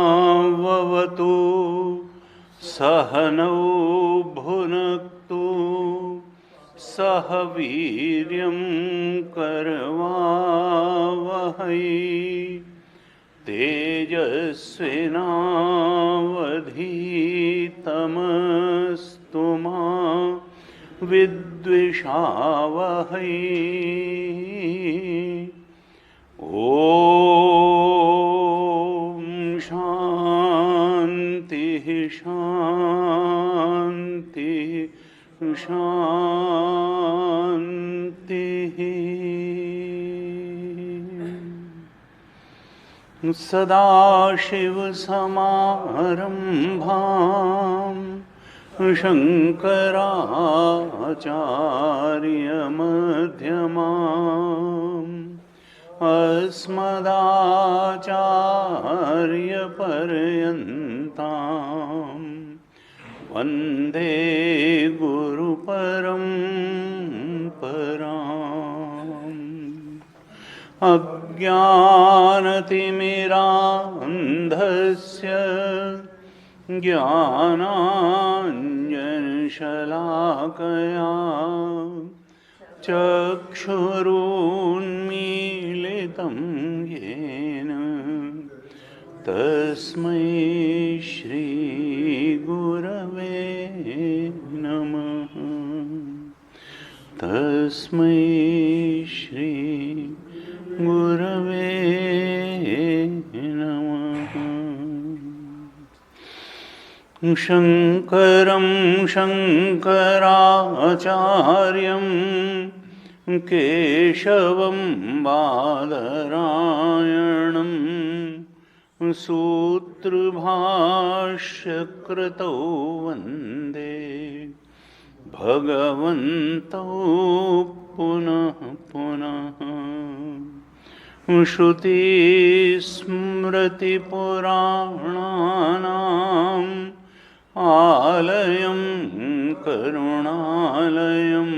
सहनाववतु सहनौ भुनक्तु सह वीर्यं करवावहै तेजस्विनावधीतमस्तु मा विद्विषावहै। शान्तिः शान्तिः शान्तिः। सदाशिवसमारम्भां शङ्कराचार्यमध्यमाम् अस्मदाचार्यपर्यन्तां वन्दे गुरुपरम्पराम्। अज्ञानतिमिरान्धस्य ज्ञानाञ्जनशलाकया चक्षुरुन्मीलितं येन तस्मै श्रीगुरवे नमः। तस्मै श्रीगुरवे नमः। शङ्करं शङ्कराचार्यं केशवं बादरायणं सूत्रभाष्यकृतौ वन्दे भगवन्तौ पुनः पुनः। श्रुतिस्मृतिपुराणानाम् आलयं करुणालयं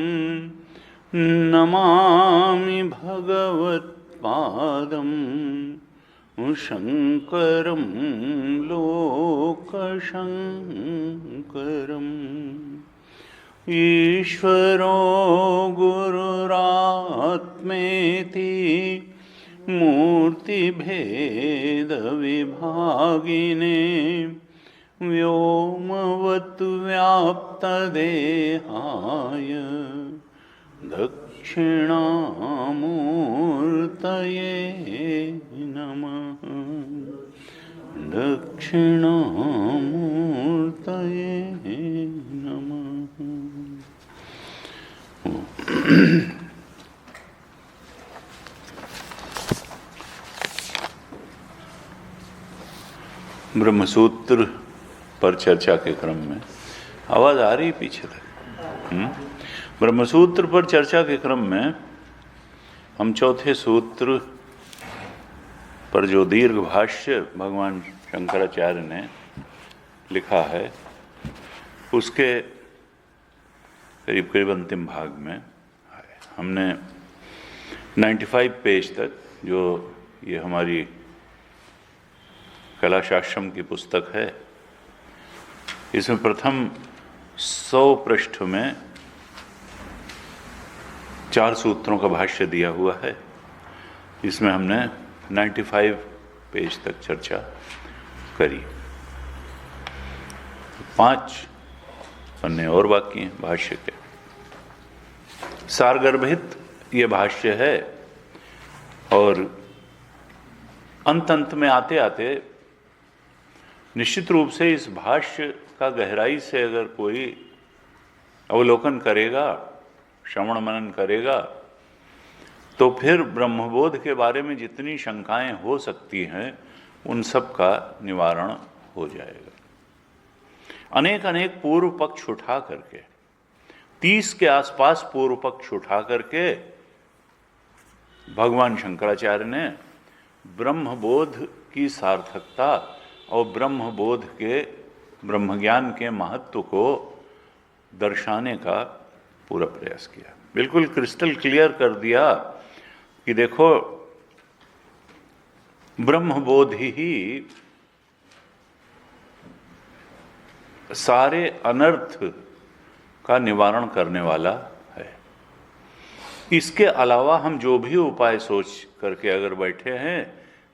नमामि भगवत्पादं शङ्करं लोकशङ्करम्। ईश्वरो गुरुरात्मेति मूर्तिभेदविभागिने व्योमवद्व्याप्तदेहाय दक्षिणामूर्तये नमः। दक्षिणामूर्तये नमः। ब्रह्मसूत्र पर चर्चा के क्रम में आवाज आ रही पीछे तक। ब्रह्मसूत्र पर चर्चा के क्रम में हम चौथे सूत्र पर जो दीर्घ भाष्य भगवान शंकराचार्य ने लिखा है उसके करीब करीब अंतिम भाग में हमने 95 पेज तक, जो ये हमारी कलाशास्त्रम की पुस्तक है, इसमें प्रथम 100 पृष्ठ में 4 सूत्रों का भाष्य दिया हुआ है। इसमें हमने 95 पेज तक चर्चा करी। 5 पन्ने और बाकी हैं भाष्य के। सारगर्भित ये भाष्य है और अंत में आते आते निश्चित रूप से इस भाष्य का गहराई से अगर कोई अवलोकन करेगा, श्रवण मनन करेगा, तो फिर ब्रह्मबोध के बारे में जितनी शंकाएं हो सकती हैं उन सब का निवारण हो जाएगा। अनेक अनेक पूर्व पक्ष उठा करके, 30 के आसपास पूर्व पक्ष उठा करके भगवान शंकराचार्य ने ब्रह्मबोध की सार्थकता और ब्रह्मबोध के ब्रह्मज्ञान के महत्व को दर्शाने का पूरा प्रयास किया। बिल्कुल क्रिस्टल क्लियर कर दिया कि देखो ब्रह्मबोध ही सारे अनर्थ का निवारण करने वाला है। इसके अलावा हम जो भी उपाय सोच करके अगर बैठे हैं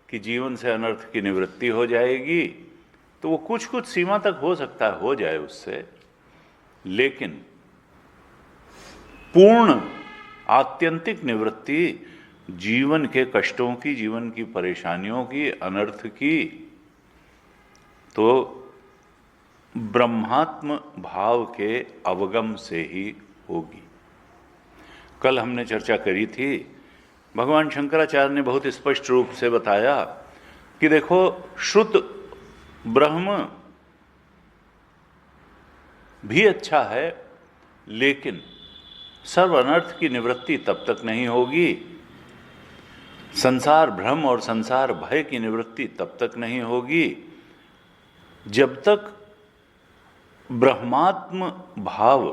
कि जीवन से अनर्थ की निवृत्ति हो जाएगी, तो वो कुछ कुछ सीमा तक हो सकता है हो जाए उससे, लेकिन पूर्ण आत्यंतिक निवृत्ति जीवन के कष्टों की, जीवन की परेशानियों की, अनर्थ की, तो ब्रह्मात्म भाव के अवगम से ही होगी। कल हमने चर्चा करी थी, भगवान शंकराचार्य ने बहुत स्पष्ट रूप से बताया कि देखो श्रुत ब्रह्म भी अच्छा है, लेकिन सर्व अनर्थ की निवृत्ति तब तक नहीं होगी, संसार भ्रम और संसार भय की निवृत्ति तब तक नहीं होगी जब तक ब्रह्मात्म भाव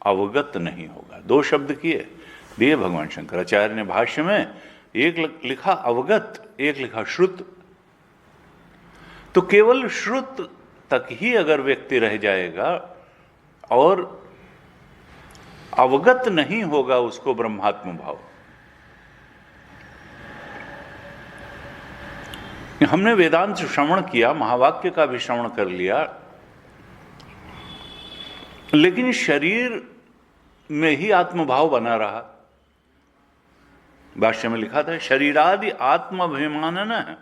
अवगत नहीं होगा। 2 शब्द दिए भगवान शंकराचार्य ने भाष्य में, एक लिखा अवगत, एक लिखा श्रुत। तो केवल श्रुत तक ही अगर व्यक्ति रह जाएगा और अवगत नहीं होगा उसको ब्रह्मात्म भाव। हमने वेदांत श्रवण किया, महावाक्य का भी श्रवण कर लिया, लेकिन शरीर में ही आत्मभाव बना रहा। भाष्य में लिखा था शरीरादि आत्माभिमानन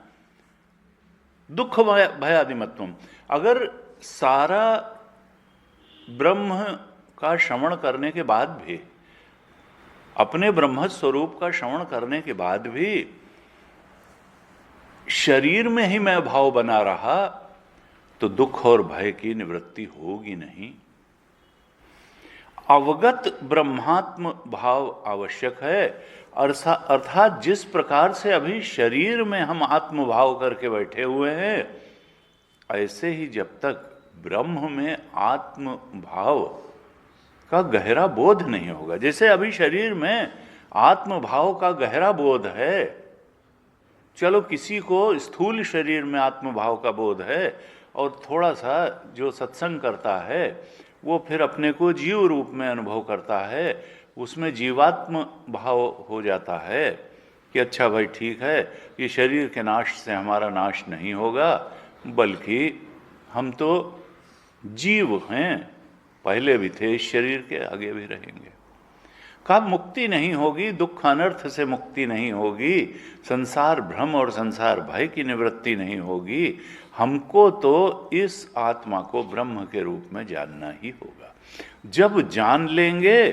दुख भयादिमत्वम। अगर सारा ब्रह्म का श्रवण करने के बाद भी, अपने ब्रह्म स्वरूप का श्रवण करने के बाद भी शरीर में ही मैं भाव बना रहा, तो दुख और भय की निवृत्ति होगी नहीं। अवगत ब्रह्मात्म भाव आवश्यक है। अर्थात जिस प्रकार से अभी शरीर में हम आत्म भाव करके बैठे हुए हैं, ऐसे ही जब तक ब्रह्म में आत्म भाव का गहरा बोध नहीं होगा, जैसे अभी शरीर में आत्म भाव का गहरा बोध है, चलो किसी को स्थूल शरीर में आत्म भाव का बोध है और थोड़ा सा जो सत्संग करता है वो फिर अपने को जीव रूप में अनुभव करता है, उसमें जीवात्म भाव हो जाता है कि अच्छा भाई ठीक है, ये शरीर के नाश से हमारा नाश नहीं होगा, बल्कि हम तो जीव हैं, पहले भी थे इस शरीर के, आगे भी रहेंगे। कब मुक्ति नहीं होगी, दुख अनर्थ से मुक्ति नहीं होगी, संसार भ्रम और संसार भय की निवृत्ति नहीं होगी, हमको तो इस आत्मा को ब्रह्म के रूप में जानना ही होगा। जब जान लेंगे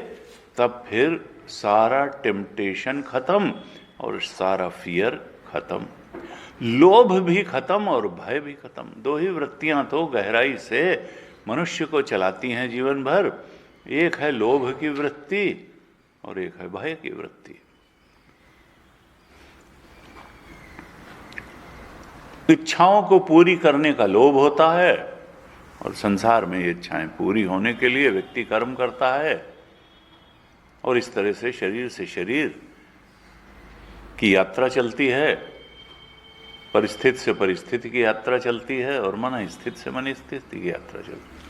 तब फिर सारा टेम्पटेशन खत्म और सारा फियर खत्म, लोभ भी खत्म और भय भी खत्म। 2 ही वृत्तियां तो गहराई से मनुष्य को चलाती हैं जीवन भर, एक है लोभ की वृत्ति और एक है भय की वृत्ति। इच्छाओं को पूरी करने का लोभ होता है और संसार में ये इच्छाएं पूरी होने के लिए व्यक्ति कर्म करता है, और इस तरह से शरीर की यात्रा चलती है, परिस्थिति से परिस्थिति की यात्रा चलती है और मन स्थिति से मन स्थिति की यात्रा चलती है।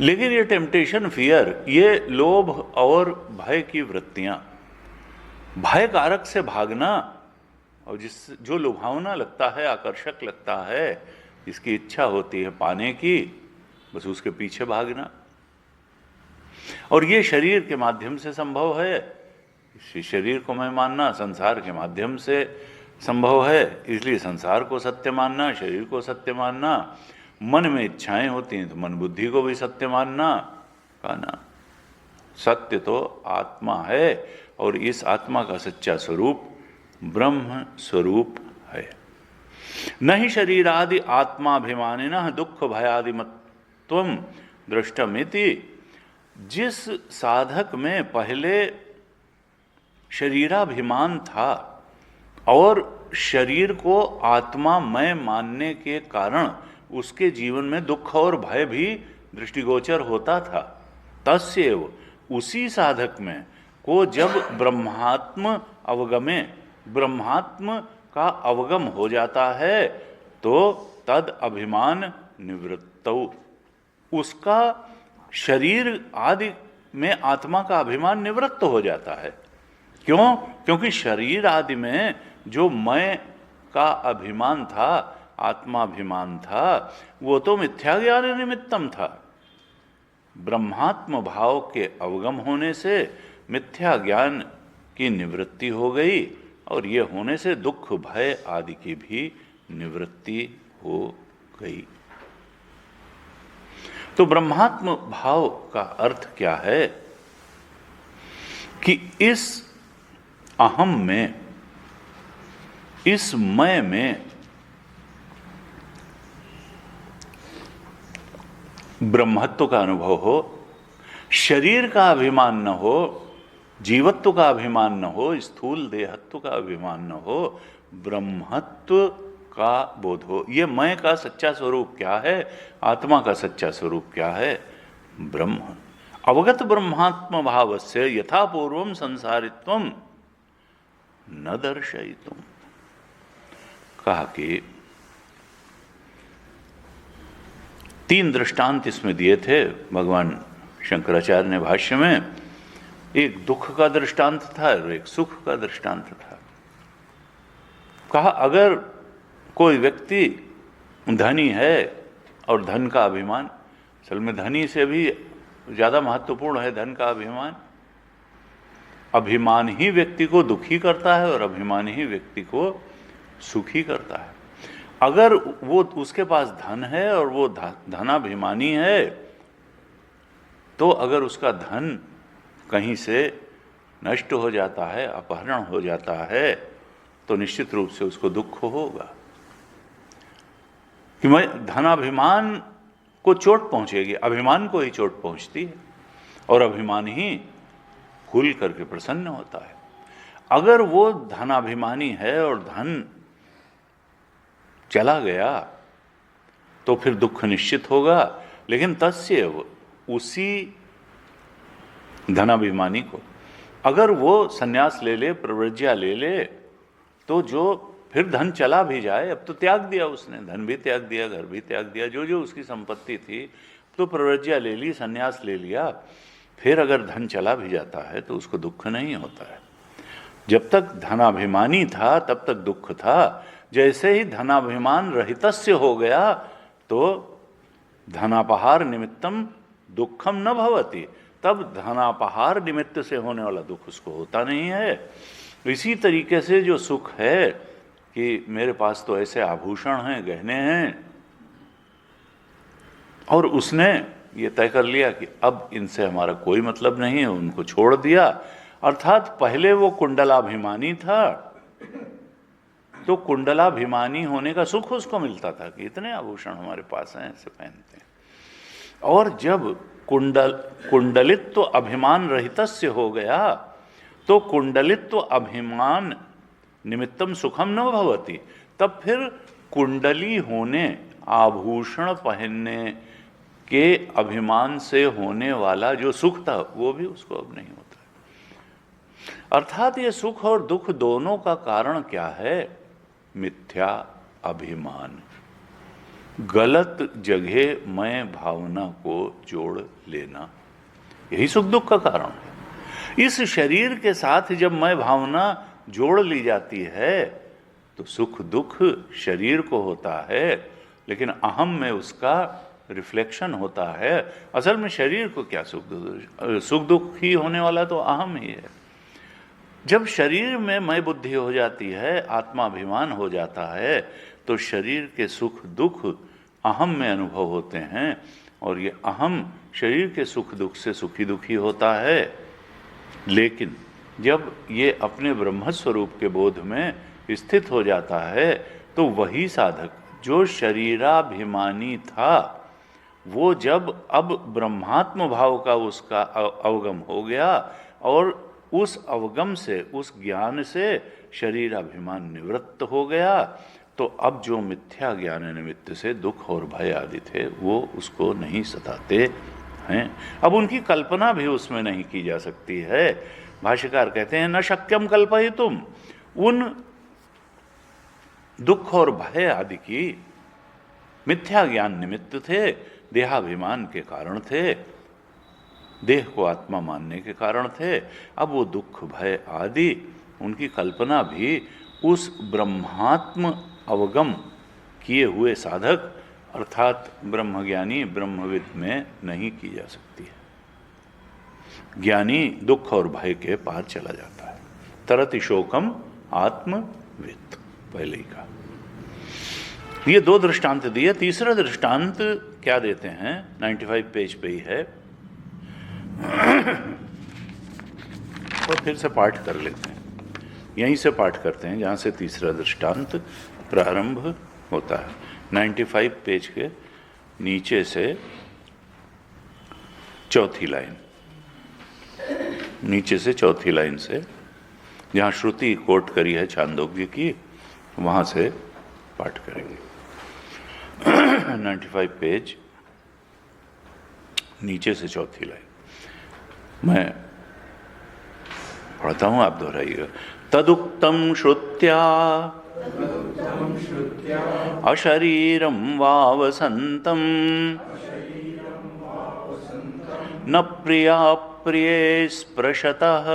लेकिन ये टेम्पटेशन, फियर, ये लोभ और भय की वृत्तियां, भय कारक से भागना और जो लुभावना लगता है, आकर्षक लगता है, जिसकी इच्छा होती है पाने की, बस उसके पीछे भागना। और ये शरीर के माध्यम से संभव है। इस शरीर को मैं मानना संसार के माध्यम से संभव है, इसलिए संसार को सत्य मानना, शरीर को सत्य मानना। मन में इच्छाएं होती हैं तो मन बुद्धि को भी सत्य मानना। कहा ना, सत्य तो आत्मा है और इस आत्मा का सच्चा स्वरूप ब्रह्म स्वरूप है। न ही शरीरादि आत्माभिमानिनः दुख भयादि मत्वम दृष्टमिति। जिस साधक में पहले शरीराभिमान था और शरीर को आत्मामय मानने के कारण उसके जीवन में दुख और भय भी दृष्टिगोचर होता था, तस्यैव उसी साधक में को जब ब्रह्मात्म अवगमे, ब्रह्मात्म का अवगम हो जाता है तो तद अभिमान निवृत्तौ, उसका शरीर आदि में आत्मा का अभिमान निवृत्त हो जाता है। क्यों? क्योंकि शरीर आदि में जो मैं का अभिमान था, आत्माभिमान था, वो तो मिथ्या ज्ञान निमित्तम था। ब्रह्मात्म भाव के अवगम होने से मिथ्या ज्ञान की निवृत्ति हो गई और ये होने से दुख भय आदि की भी निवृत्ति हो गई। तो ब्रह्मात्म भाव का अर्थ क्या है कि इस अहम में, इस मैं में ब्रह्मत्व का अनुभव हो, शरीर का अभिमान न हो, जीवत्व का अभिमान न हो, स्थूल देहत्व का अभिमान न हो, ब्रह्मत्व का बोध हो। ये मैं का सच्चा स्वरूप क्या है, आत्मा का सच्चा स्वरूप क्या है? ब्रह्म। अवगत ब्रह्मात्म भावस्य यथा पूर्वम संसारित्वम न दर्शयितुम। कहा कि 3 दृष्टांत इसमें दिए थे भगवान शंकराचार्य ने भाष्य में। एक दुख का दृष्टांत था और एक सुख का दृष्टांत था। कहा अगर कोई व्यक्ति धनी है और धन का अभिमान, असल में धनी से भी ज़्यादा महत्वपूर्ण है धन का अभिमान। अभिमान ही व्यक्ति को दुखी करता है और अभिमान ही व्यक्ति को सुखी करता है। अगर वो उसके पास धन है और वो धनाभिमानी है, तो अगर उसका धन कहीं से नष्ट हो जाता है, अपहरण हो जाता है, तो निश्चित रूप से उसको दुख होगा कि मैं धनाभिमान को चोट पहुंचेगी, अभिमान को ही चोट पहुंचती है और अभिमान ही खुल करके प्रसन्न होता है। अगर वो धनाभिमानी है और धन चला गया तो फिर दुख निश्चित होगा। लेकिन तस्यैव उसी धनाभिमानी को अगर वो संन्यास ले ले, प्रव्रज्या ले ले, तो जो फिर धन चला भी जाए, अब तो त्याग दिया उसने, धन भी त्याग दिया, घर भी त्याग दिया, जो जो उसकी संपत्ति थी, तो प्रव्रज्या ले ली, संन्यास ले लिया, फिर अगर धन चला भी जाता है तो उसको दुख नहीं होता है। जब तक धनाभिमानी था तब तक दुख था। जैसे ही धनाभिमान रहितस्य हो गया तो धनापहार निमित्तम दुखम न भवति, तब धनापहार निमित्त से होने वाला दुख उसको होता नहीं है। इसी तरीके से जो सुख है कि मेरे पास तो ऐसे आभूषण हैं, गहने हैं, और उसने ये तय कर लिया कि अब इनसे हमारा कोई मतलब नहीं है, उनको छोड़ दिया। अर्थात पहले वो कुंडलाभिमानी था तो कुंडलाभिमानी होने का सुख उसको मिलता था कि इतने आभूषण हमारे पास हैं, ऐसे पहनते हैं। और जब कुंडलित्व अभिमान रहितस्य हो गया तो कुंडलित्व अभिमान निमित्तम सुखम न भवति, तब फिर कुंडली होने, आभूषण पहनने के अभिमान से होने वाला जो सुख था वो भी उसको अब नहीं होता। अर्थात ये सुख और दुख दोनों का कारण क्या है? मिथ्या अभिमान, गलत जगह मैं भावना को जोड़ लेना, यही सुख दुख का कारण है। इस शरीर के साथ जब मैं भावना जोड़ ली जाती है तो सुख दुख शरीर को होता है, लेकिन अहम में उसका रिफ्लेक्शन होता है। असल में शरीर को क्या सुख दुख ही होने वाला तो अहम ही है। जब शरीर में मैं बुद्धि हो जाती है, आत्माभिमान हो जाता है, तो शरीर के सुख दुख अहम में अनुभव होते हैं, और ये अहम शरीर के सुख दुख से सुखी दुखी होता है। लेकिन जब ये अपने ब्रह्म स्वरूप के बोध में स्थित हो जाता है, तो वही साधक जो शरीराभिमानी था, वो जब अब ब्रह्मात्म भाव का उसका अवगम हो गया, और उस अवगम से, उस ज्ञान से शरीराभिमान निवृत्त हो गया, तो अब जो मिथ्या ज्ञान निमित्त से दुख और भय आदि थे वो उसको नहीं सताते हैं। अब उनकी कल्पना भी उसमें नहीं की जा सकती है। भाष्यकार कहते हैं न शक्यम कल्पयितुम, उन दुख और भय आदि की मिथ्या ज्ञान निमित्त थे, देहाभिमान के कारण थे, देह को आत्मा मानने के कारण थे। अब वो दुख भय आदि उनकी कल्पना भी उस ब्रह्मात्म अवगम किए हुए साधक अर्थात ब्रह्मज्ञानी ब्रह्मविद में नहीं की जा सकती है। ज्ञानी दुख और भय के पार चला जाता है। तरति शोकम आत्मविद, पहले ही कहा। ये दो दृष्टांत दिए। तीसरा दृष्टांत क्या देते हैं, 95 पेज पे ही है, और फिर से पाठ कर लेते हैं। यहीं से पाठ करते हैं जहाँ से तीसरा दृष्टांत प्रारंभ होता है। 95 पेज के नीचे से चौथी लाइन, नीचे से चौथी लाइन से जहाँ श्रुति कोट करी है छांदोग्य की, वहाँ से पाठ करेंगे। 95 पेज नीचे से चौथी लाइन मैं पढ़ता हूँ, आप दोहराइएगा। तदुक्तम श्रुत्या अशरीरं वावसन्तं न प्रिया प्रिये स्पृशतः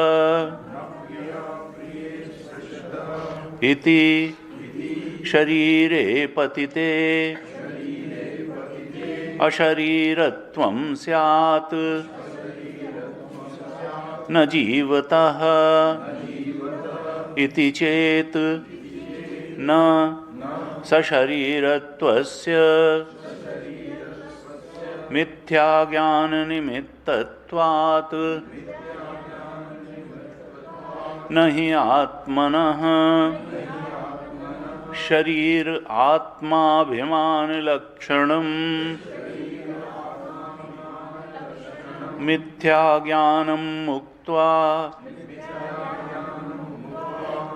इति शरीरे पतिते अशरीरत्वं स्यात् न जीवतः इति चेत् न सशरीरत्वस्य मिथ्याज्ञाननिमित्तत्वात् न हि आत्मनः शरीर आत्माभिमानलक्षणं मिथ्याज्ञानं मुक्त्वा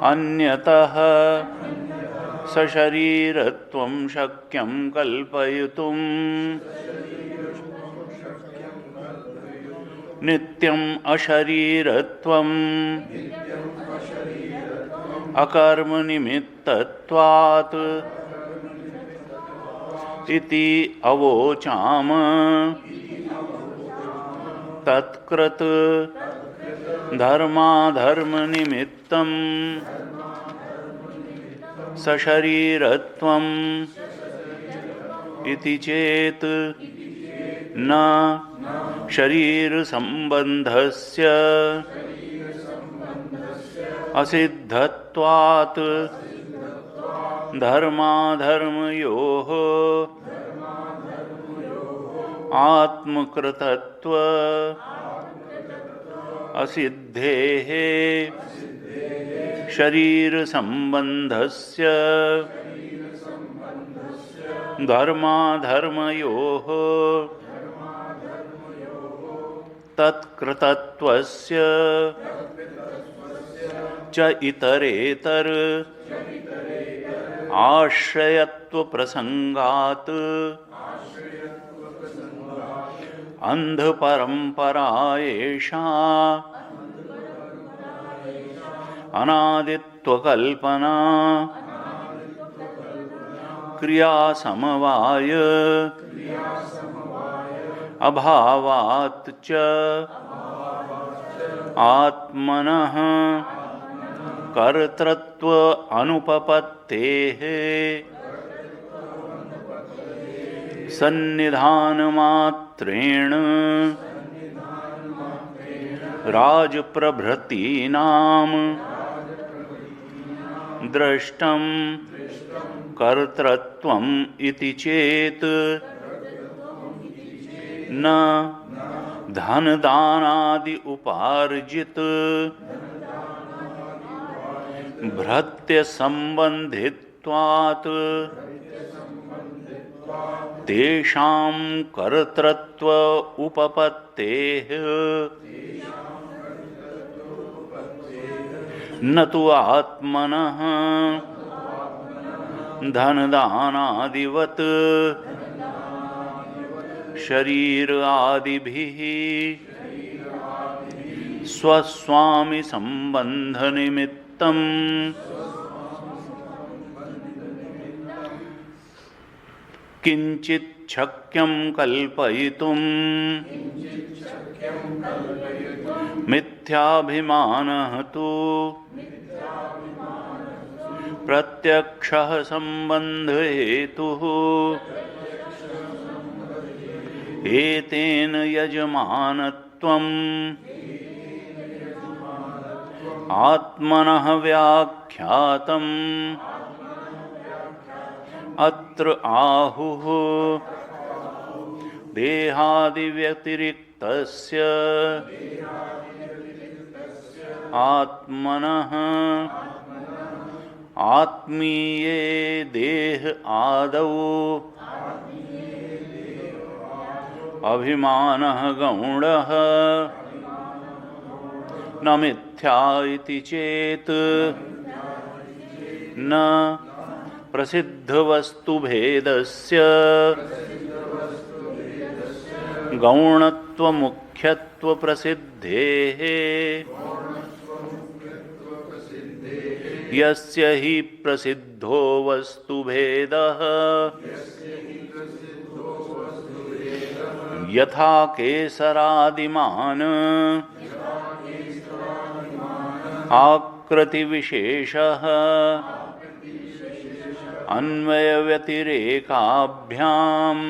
अन्यतः सशरीरत्वं शक्यं कल्पयितुं नित्यं अशरीरत्वं अकर्मनिमित्तत्वात् इति अवोचाम। तत्कृत धर्माधर्मनिमित्तं सशरीरत्वम् इति चेत् न शरीरसम्बन्धस्य असिद्धत्वात् धर्माधर्मयोः आत्मकृतत्व असिद्धेः शरीर संबंधस्य धर्माधर्मयोः तत्कृतत्वस्य च इतरेतर आश्रयत्व प्रसंगात् अंध परंपरा एषा अनादित्व कल्पना क्रिया समवाय अभावात् च आत्मनः कर्तृत्व अनुपपत्तेः सन्निधानमात्रेण राजप्रभृतीनां दृष्टं कर्तृत्वम् इति चेत् न धनदानादि उपार्जित भृत्य संबंधित्वात् तेषां कर्तृत्व उपपत्तेः न तु आत्मनः धनदानादिवत् शरीर आदिभिः स्वस्वामी संबंध निमित्तम् किंचित् शक्यं कल्पयितुं मिथ्याभिमानः तु प्रत्यक्षः संबंध हेतुः एतेन यजमानत्वम् आत्मनः व्याख्यातम् अत्र आहुः देहादिव्यतिरिक्तस्य आत्मनः आत्मीये देह आदौ अभिमानः गौणः न मिथ्या इति चेत् न प्रसिद्धवस्तुभेदस्य गौणत्वमुख्यत्वप्रसिद्धेः यस्य हि प्रसिद्धो वस्तुभेदः यथा केसरादिमान् आकृतिविशेषः अन्वयव्यतिरेकाभ्याम्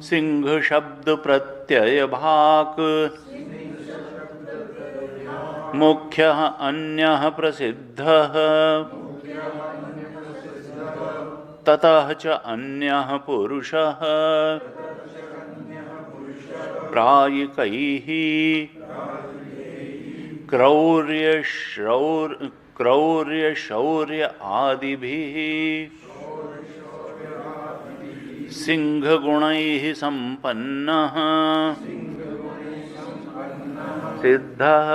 सिंहशब्दप्रत्ययभाक् मुख्यः अन्यः प्रसिद्धः ततः च अन्यः पुरुषः प्रायिकैः क्रौर्य आदिभिः सिंहगुणैः संपन्नः सिद्धः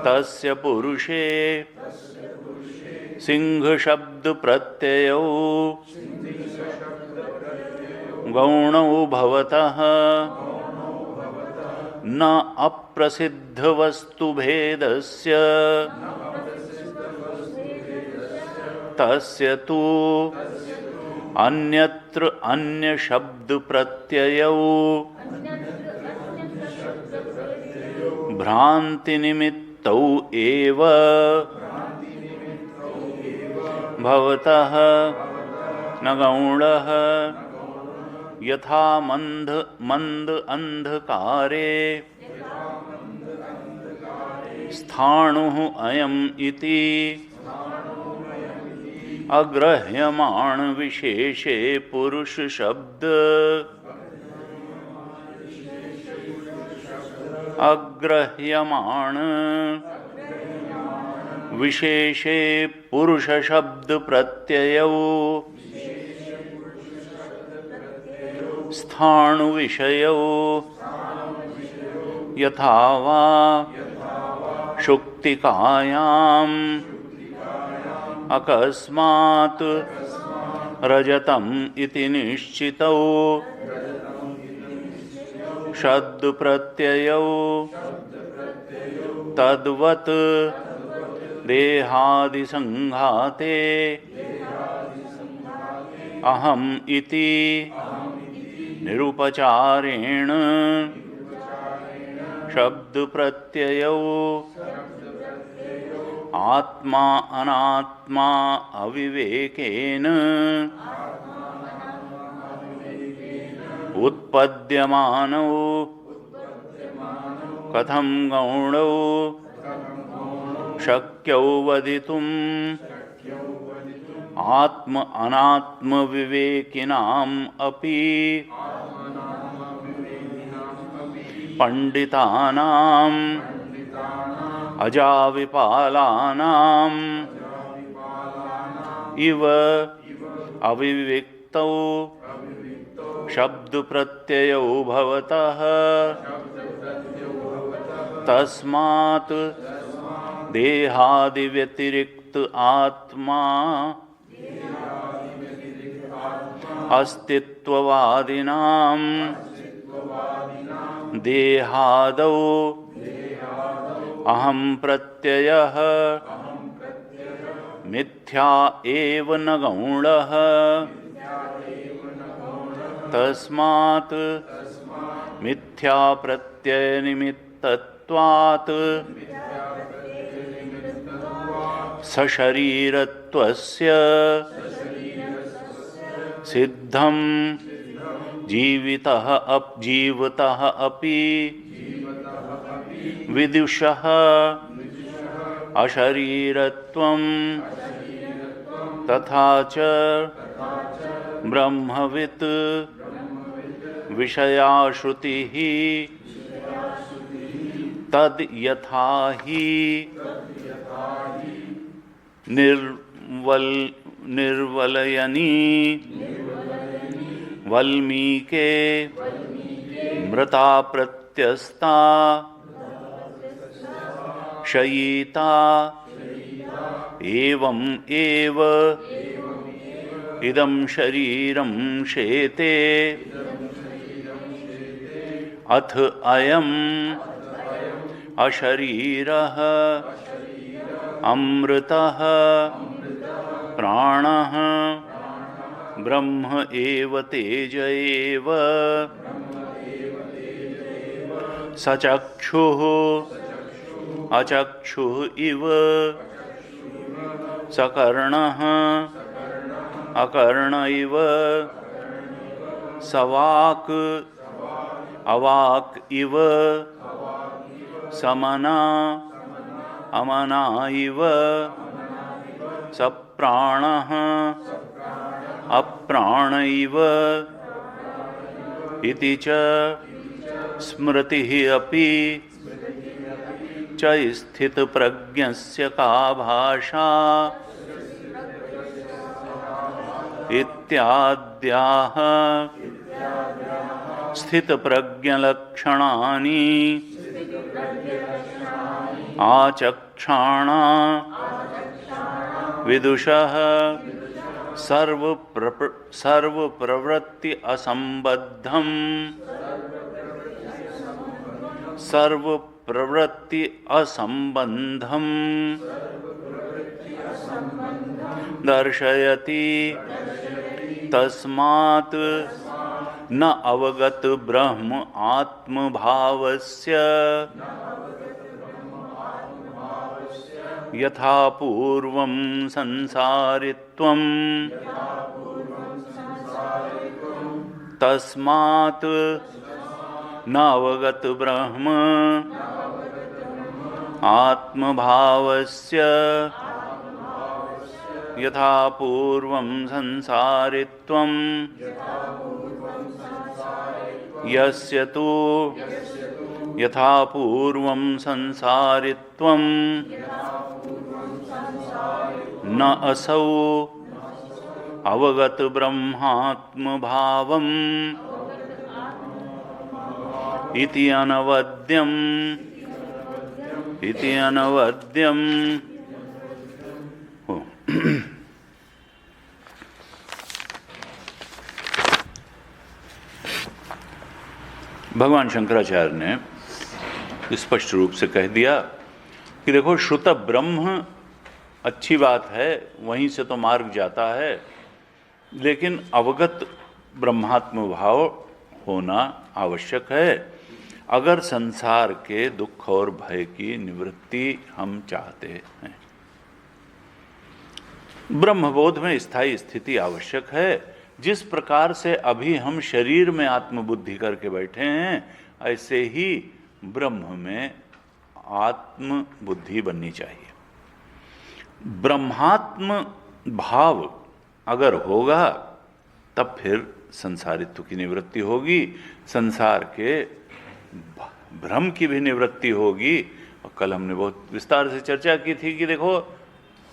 तस्य पुरुषे सिंहशब्दप्रत्ययौ गौणौ भवतः न अप्रसिद्धवस्तुभेदस्य तस्य तु अन्यत्र अन्यशब्दप्रत्ययौ भ्रान्तिनिमित्तौ एव भवतः न गौणः यथा मंद अंधकारे स्थाणुः अयम् इति अग्रह्यमाण विशेषे पुरुष शब्द अग्रह्यमाण विशेषे पुरुष शब्द प्रत्ययौ स्थाणु विषयौ यथा वा शुक्तिकायाम् अकस्मात् रजतम् इति निश्चितौ शब्द प्रत्ययौ तद्वत् देहादि संघाते अहम् इति निरुपचारेण शब्द प्रत्ययौ आत्मा अनात्मा अविवेकेन उत्पद्यमानौ कथं गौणौ शक्यौ वदितुम् आत्म अनात्म विवेकिनाम् अपि पंडितानाम् अजाविपालानाम् इव अविविक्तौ शब्द प्रत्ययौ भवतः तस्मात् देहादि व्यतिरिक्त आत्मा अस्तित्ववादिनां देहादौ अहं प्रत्ययः मिथ्या एव न गौणः तस्मात् मिथ्या प्रत्यय निमित्तत्वात् सशरीरत्वस्य सिद्धं जीवितः अपि विदुषः अशरीरत्वं तथा च ब्रह्मवित् विषयाश्रुतिः तद् यथा हि निर्वलयनी वल्मीके मृता प्रत्यस्ता शयिता एवं एव इदं शरीरं शेते अथ अयम् अशरीरः अमृतः प्राणः ब्रह्म एव तेज एव सचक्षुः अचक्षुः इव सकर्णः अकर्ण इव सवाक् अवाक् इव समना अमना इव सप्राणः अप्राण इव इति च स्मृतिः अपि च स्थितप्रज्ञस्य का भाषा इत्याद्याः स्थितप्रज्ञलक्षणानि आचक्षाणा विदुषः सर्वप्रवृत्ति असंबद्धं दर्शयति तस्मात् न अवगत ब्रह्म आत्मभावस्य यथा पूर्वं संसारित्वं तस्मात् न अवगत ब्रह्म आत्मभावस्य यथा पूर्वं संसारित्वं यस्य तु यथा पूर्वं संसारित्वं न असौ अवगत ब्रह्मात्मभावम् इति अनवद्यम् भगवान शंकराचार्य ने स्पष्ट रूप से कह दिया कि देखो श्रुत ब्रह्म अच्छी बात है, वहीं से तो मार्ग जाता है, लेकिन अवगत ब्रह्मात्म भाव होना आवश्यक है अगर संसार के दुख और भय की निवृत्ति हम चाहते हैं। ब्रह्मबोध में स्थायी स्थिति आवश्यक है। जिस प्रकार से अभी हम शरीर में आत्मबुद्धि करके बैठे हैं, ऐसे ही ब्रह्म में आत्म बुद्धि बननी चाहिए। ब्रह्मात्म भाव अगर होगा तब फिर संसारित्व की निवृत्ति होगी, संसार के भ्रम की भी निवृत्ति होगी। और कल हमने बहुत विस्तार से चर्चा की थी कि देखो,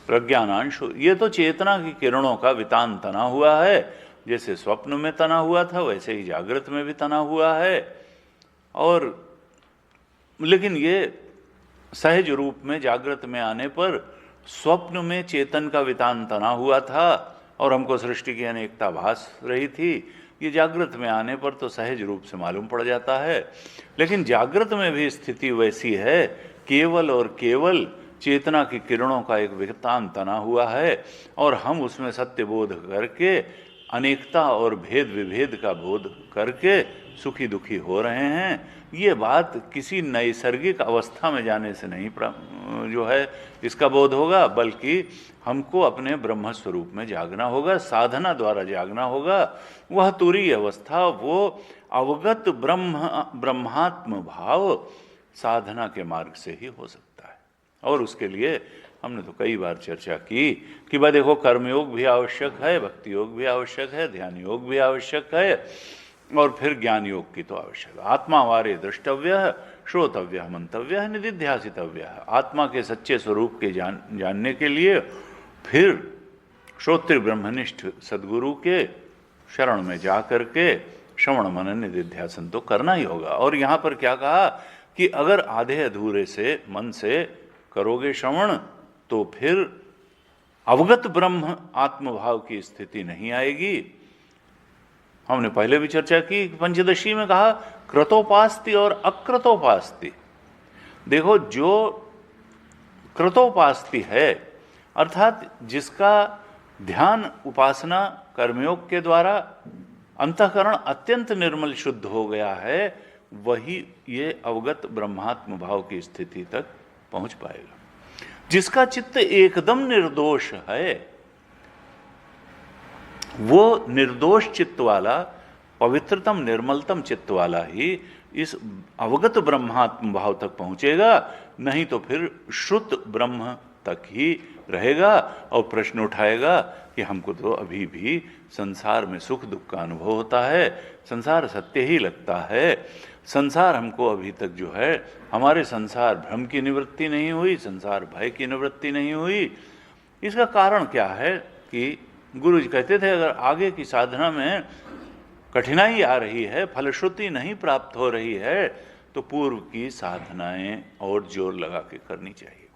प्रज्ञानांश ये तो चेतना की किरणों का वितान तना हुआ है। जैसे स्वप्न में तना हुआ था वैसे ही जागृत में भी तना हुआ है। और लेकिन ये सहज रूप में जागृत में आने पर स्वप्न में चेतन का वितान तना हुआ था और हमको सृष्टि की अनेकता भास रही थी। ये जागृत में आने पर तो सहज रूप से मालूम पड़ जाता है। लेकिन जागृत में भी स्थिति वैसी है, केवल और केवल चेतना की किरणों का एक वितान तना हुआ है और हम उसमें सत्य बोध करके, अनेकता और भेद विभेद का बोध करके सुखी दुखी हो रहे हैं। ये बात किसी नैसर्गिक अवस्था में जाने से नहीं जो है इसका बोध होगा, बल्कि हमको अपने ब्रह्म स्वरूप में जागना होगा, साधना द्वारा जागना होगा। वह तुरीय अवस्था, वो अवगत ब्रह्मात्म भाव साधना के मार्ग से ही हो सकता है। और उसके लिए हमने तो कई बार चर्चा की कि भाई देखो, कर्मयोग भी आवश्यक है, भक्ति योग भी आवश्यक है, ध्यान योग भी आवश्यक है, और फिर ज्ञान योग की तो आवश्यक है। आत्मा वारे द्रष्टव्य, श्रोतव्य, मंतव्य, निदिध्यासितव्य। आत्मा के सच्चे स्वरूप के जानने के लिए फिर श्रोत्र ब्रह्मनिष्ठ सद्गुरु के शरण में जा करके श्रवण मनन निदिध्यासन तो करना ही होगा। और यहाँ पर क्या कहा कि अगर आधे अधूरे से मन से करोगे श्रवण तो फिर अवगत ब्रह्म आत्मभाव की स्थिति नहीं आएगी। हमने पहले भी चर्चा की, पंचदशी में कहा कृतोपास्ति और अकृतोपास्ति। देखो, जो कृतोपास्ति है अर्थात जिसका ध्यान उपासना कर्मयोग के द्वारा अंतःकरण अत्यंत निर्मल शुद्ध हो गया है, वही ये अवगत ब्रह्मात्म भाव की स्थिति तक पहुंच पाएगा। जिसका चित्त एकदम निर्दोष है, वो निर्दोष चित्त वाला, पवित्रतम निर्मलतम चित्त वाला ही इस अवगत ब्रह्मात्म भाव तक पहुंचेगा। नहीं तो फिर श्रुत ब्रह्म तक ही रहेगा और प्रश्न उठाएगा कि हमको तो अभी भी संसार में सुख दुख का अनुभव होता है, संसार सत्य ही लगता है, संसार हमको अभी तक जो है, हमारे संसार भ्रम की निवृत्ति नहीं हुई, संसार भय की निवृत्ति नहीं हुई। इसका कारण क्या है कि गुरु जी कहते थे, अगर आगे की साधना में कठिनाई आ रही है, फलश्रुति नहीं प्राप्त हो रही है, तो पूर्व की साधनाएं और जोर लगा के करनी चाहिए,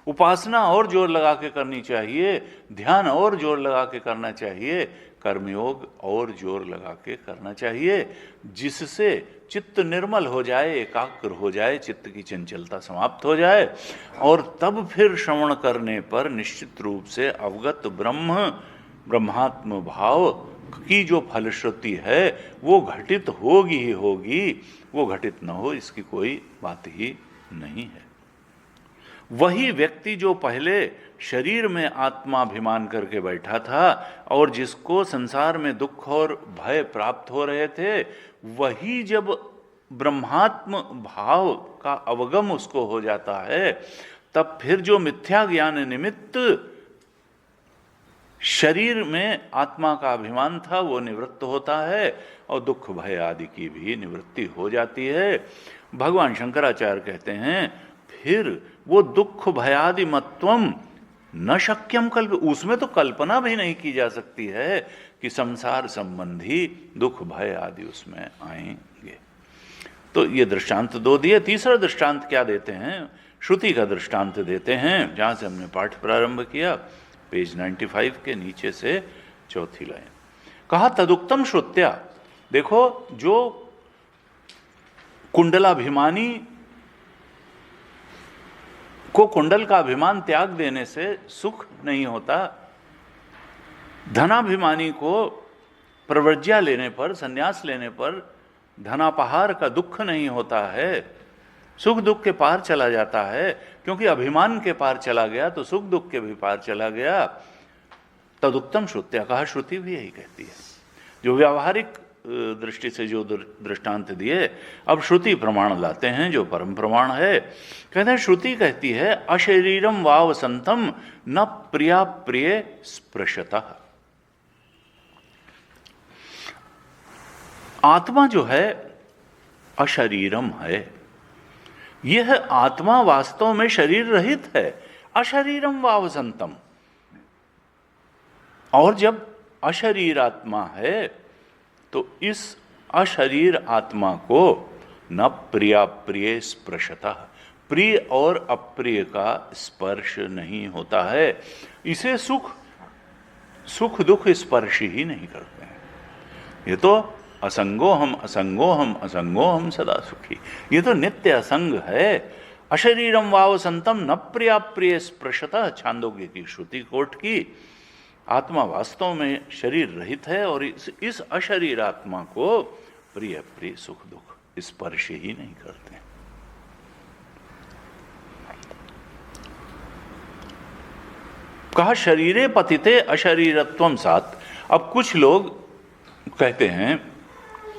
उपासना और जोर लगा के करनी चाहिए, ध्यान और जोर लगा के करना चाहिए, कर्मयोग और जोर लगा के करना चाहिए, जिससे चित्त निर्मल हो जाए, एकाग्र हो जाए, चित्त की चंचलता समाप्त हो जाए। और तब फिर श्रवण करने पर निश्चित रूप से अवगत ब्रह्मात्म भाव की जो फलश्रुति है वो घटित होगी ही होगी, वो घटित न हो इसकी कोई बात ही नहीं है। वही व्यक्ति जो पहले शरीर में आत्माभिमान करके बैठा था और जिसको संसार में दुख और भय प्राप्त हो रहे थे, वही जब ब्रह्मात्म भाव का अवगम उसको हो जाता है, तब फिर जो मिथ्या ज्ञान निमित्त शरीर में आत्मा का अभिमान था वो निवृत्त होता है और दुख भय आदि की भी निवृत्ति हो जाती है। भगवान शंकराचार्य कहते हैं, फिर वो दुख भयादि मत्वम न शक्यम कल्प, उसमें तो कल्पना भी नहीं की जा सकती है कि संसार संबंधी दुख भय आदि उसमें आएंगे। तो ये दृष्टांत दो दिए। तीसरा दृष्टांत क्या देते हैं? श्रुति का दृष्टांत देते हैं, जहां से हमने पाठ प्रारंभ किया, पेज 95 के नीचे से चौथी लाइन। कहा तदुक्तम श्रुत्या। देखो, जो कुंडलाभिमानी को कुंडल का अभिमान त्याग देने से सुख नहीं होता, धनाभिमानी को प्रव्रज्या लेने पर, संन्यास लेने पर धनापहार का दुख नहीं होता है, सुख दुख के पार चला जाता है, क्योंकि अभिमान के पार चला गया तो सुख दुख के भी पार चला गया। तदुक्तम श्रुत्या, कहा श्रुति भी यही कहती है। जो व्यावहारिक दृष्टि से जो दृष्टांत दिए, अब श्रुति प्रमाण लाते हैं जो परम प्रमाण है। कहते हैं श्रुति कहती है अशरीरम वाव संतम न प्रिया प्रिय स्पृशतः। आत्मा जो है अशरीरम है, यह आत्मा वास्तव में शरीर रहित है। अशरीरम वाव संतम, और जब अशरीर आत्मा है तो इस अशरीर आत्मा को न प्रिया प्रिय स्पृशतः, प्रिय और अप्रिय का स्पर्श नहीं होता है। इसे सुख दुख स्पर्श ही नहीं करते हैं। ये तो असंगोहम असंगोहम असंगोहम सदा सुखी, ये तो नित्य असंग है। अशरीरम वाव संतम न प्रिया प्रिय स्पृशतः, छांदोग्य की श्रुति कोट की। आत्मा वास्तव में शरीर रहित है और इस अशरीर आत्मा को प्रिय प्रिय सुख दुख स्पर्श ही नहीं करते। कहा शरीरे पतिते अशरीरत्वम सात। अब कुछ लोग कहते हैं,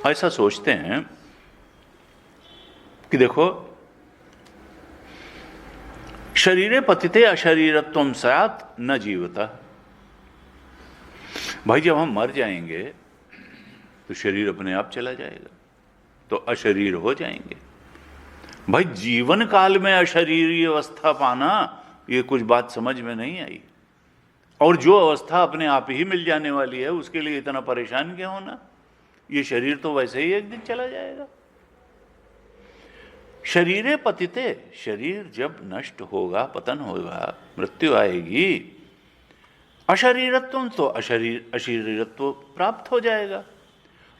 ऐसा सोचते हैं कि देखो शरीरे पतिते अशरीरत्वम सात न जीवता। भाई जब हम मर जाएंगे तो शरीर अपने आप चला जाएगा, तो अशरीर हो जाएंगे। भाई जीवन काल में अशरीरी अवस्था पाना, ये कुछ बात समझ में नहीं आई। और जो अवस्था अपने आप ही मिल जाने वाली है उसके लिए इतना परेशान क्यों होना? ये शरीर तो वैसे ही एक दिन चला जाएगा। शरीरे पतिते, शरीर जब नष्ट होगा, पतन होगा, मृत्यु आएगी, अशरीरत्व तो अशरीरत्व प्राप्त हो जाएगा।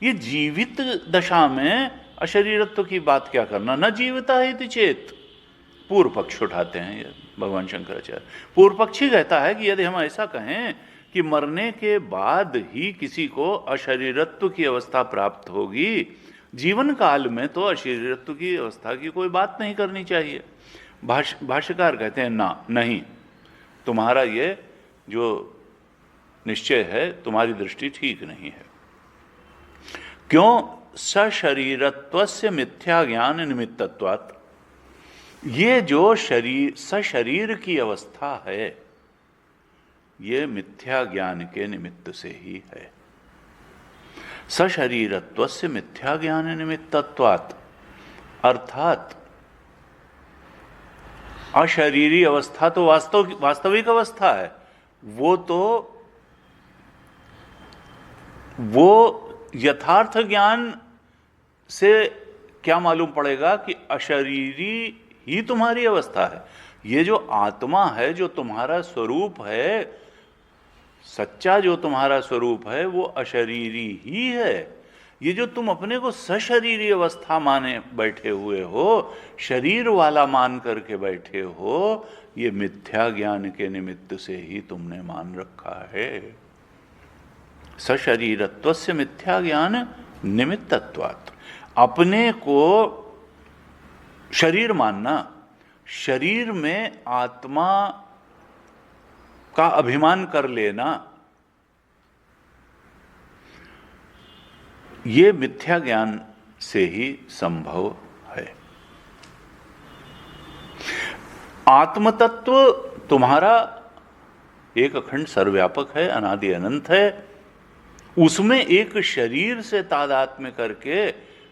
ये जीवित दशा में अशरीरत्व की बात क्या करना? न जीविता है चेत, पूर्व पक्ष उठाते हैं ये भगवान शंकराचार्य। पूर्व पक्षी कहता है कि यदि हम ऐसा कहें कि मरने के बाद ही किसी को अशरीरत्व की अवस्था प्राप्त होगी, जीवन काल में तो अशरीरत्व की अवस्था की कोई बात नहीं करनी चाहिए। भाष्यकार कहते हैं ना, नहीं, तुम्हारा ये जो निश्चय है, तुम्हारी दृष्टि ठीक नहीं है। क्यों? सशरीरत्वस्य मिथ्या ज्ञान निमित्तत्वात्। ये जो शरीर सशरीर की अवस्था है, ये मिथ्या ज्ञान के निमित्त से ही है। सशरीरत्वस्य मिथ्या ज्ञान निमित्तत्वात्, अर्थात अशरीरी अवस्था तो वास्तविक अवस्था है। वो यथार्थ ज्ञान से क्या मालूम पड़ेगा कि अशरीरी ही तुम्हारी अवस्था है। ये जो आत्मा है, जो तुम्हारा स्वरूप है, सच्चा जो तुम्हारा स्वरूप है, वो अशरीरी ही है। ये जो तुम अपने को सशरीरी अवस्था माने बैठे हुए हो, शरीर वाला मान करके बैठे हो, ये मिथ्या ज्ञान के निमित्त से ही तुमने मान रखा है। सशरीरत्वस्य मिथ्या ज्ञान निमित्तत्वात्। अपने को शरीर मानना, शरीर में आत्मा का अभिमान कर लेना, ये मिथ्या ज्ञान से ही संभव है। आत्मतत्व तुम्हारा एक अखंड सर्वव्यापक है, अनादि अनंत है। उसमें एक शरीर से तादात्म्य करके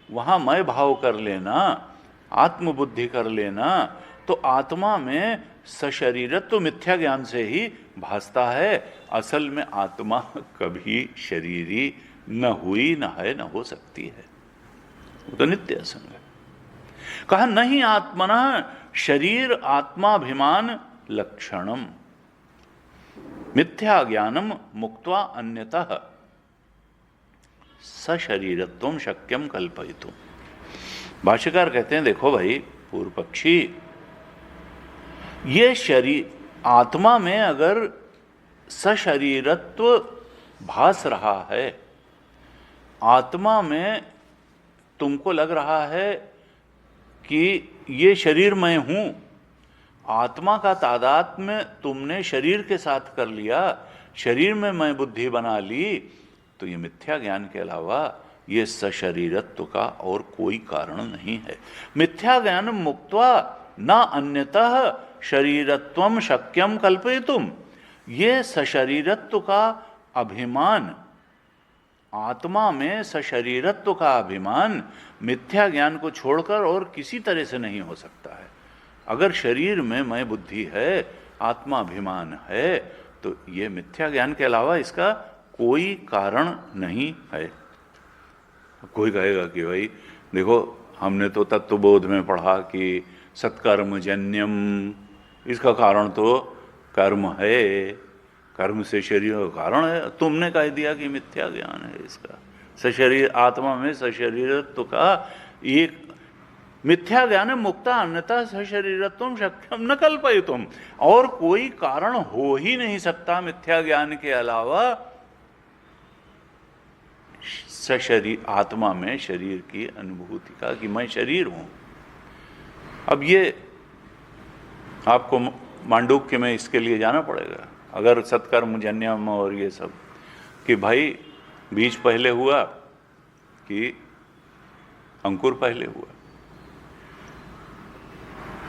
वहां मैं भाव कर लेना, आत्मबुद्धि कर लेना, तो आत्मा में सशरीरत्व मिथ्या ज्ञान से ही भासता है। असल में आत्मा कभी शरीरी न हुई, न है, न हो सकती है। वो तो नित्य असंग है। कहा नहीं आत्मना शरीर आत्माभिमान लक्षणम मिथ्या ज्ञानम मुक्त्वा अन्यतः सशरीरत्वम शक्यम कल्पयितुम। भाष्यकार कहते हैं देखो भाई पूर्व पक्षी, ये शरीर आत्मा में अगर सशरीरत्व भास रहा है, आत्मा में तुमको लग रहा है कि ये शरीर मैं हूं, आत्मा का तादात्म्य तुमने शरीर के साथ कर लिया, शरीर में मैं बुद्धि बना ली, तो ये मिथ्या ज्ञान के अलावा ये सशरीरत्व का और कोई कारण नहीं है। मिथ्या ज्ञान मुक्त्वा न अन्यतः शरीरत्वम शक्यम कल्पयितुम। ये सशरीरत्व का अभिमान, आत्मा में सशरीरत्व का अभिमान मिथ्या ज्ञान को छोड़कर और किसी तरह से नहीं हो सकता है। अगर शरीर में मैं बुद्धि है, आत्मा अभिमान है, तो ये मिथ्या ज्ञान के अलावा इसका कोई कारण नहीं है। कोई कहेगा कि भाई देखो, हमने तो तत्वबोध में पढ़ा कि सत्कर्म जन्यम, इसका कारण तो कर्म है, कर्म से शरीर का कारण है। तुमने कह दिया कि मिथ्या ज्ञान है इसका। सशरीर आत्मा में सशरीरत्व का एक मिथ्या ज्ञान है मुक्ता अन्यथा सशरीरत्वम शक्यम न कल्पयितुम। और कोई कारण हो ही नहीं सकता मिथ्या ज्ञान के अलावा सशरीर आत्मा में शरीर की अनुभूति का, कि मैं शरीर हूं। अब ये आपको मांडूक्य में इसके लिए जाना पड़ेगा। अगर सत्कर्म जन्यम और ये सब, कि भाई बीज पहले हुआ कि अंकुर पहले हुआ,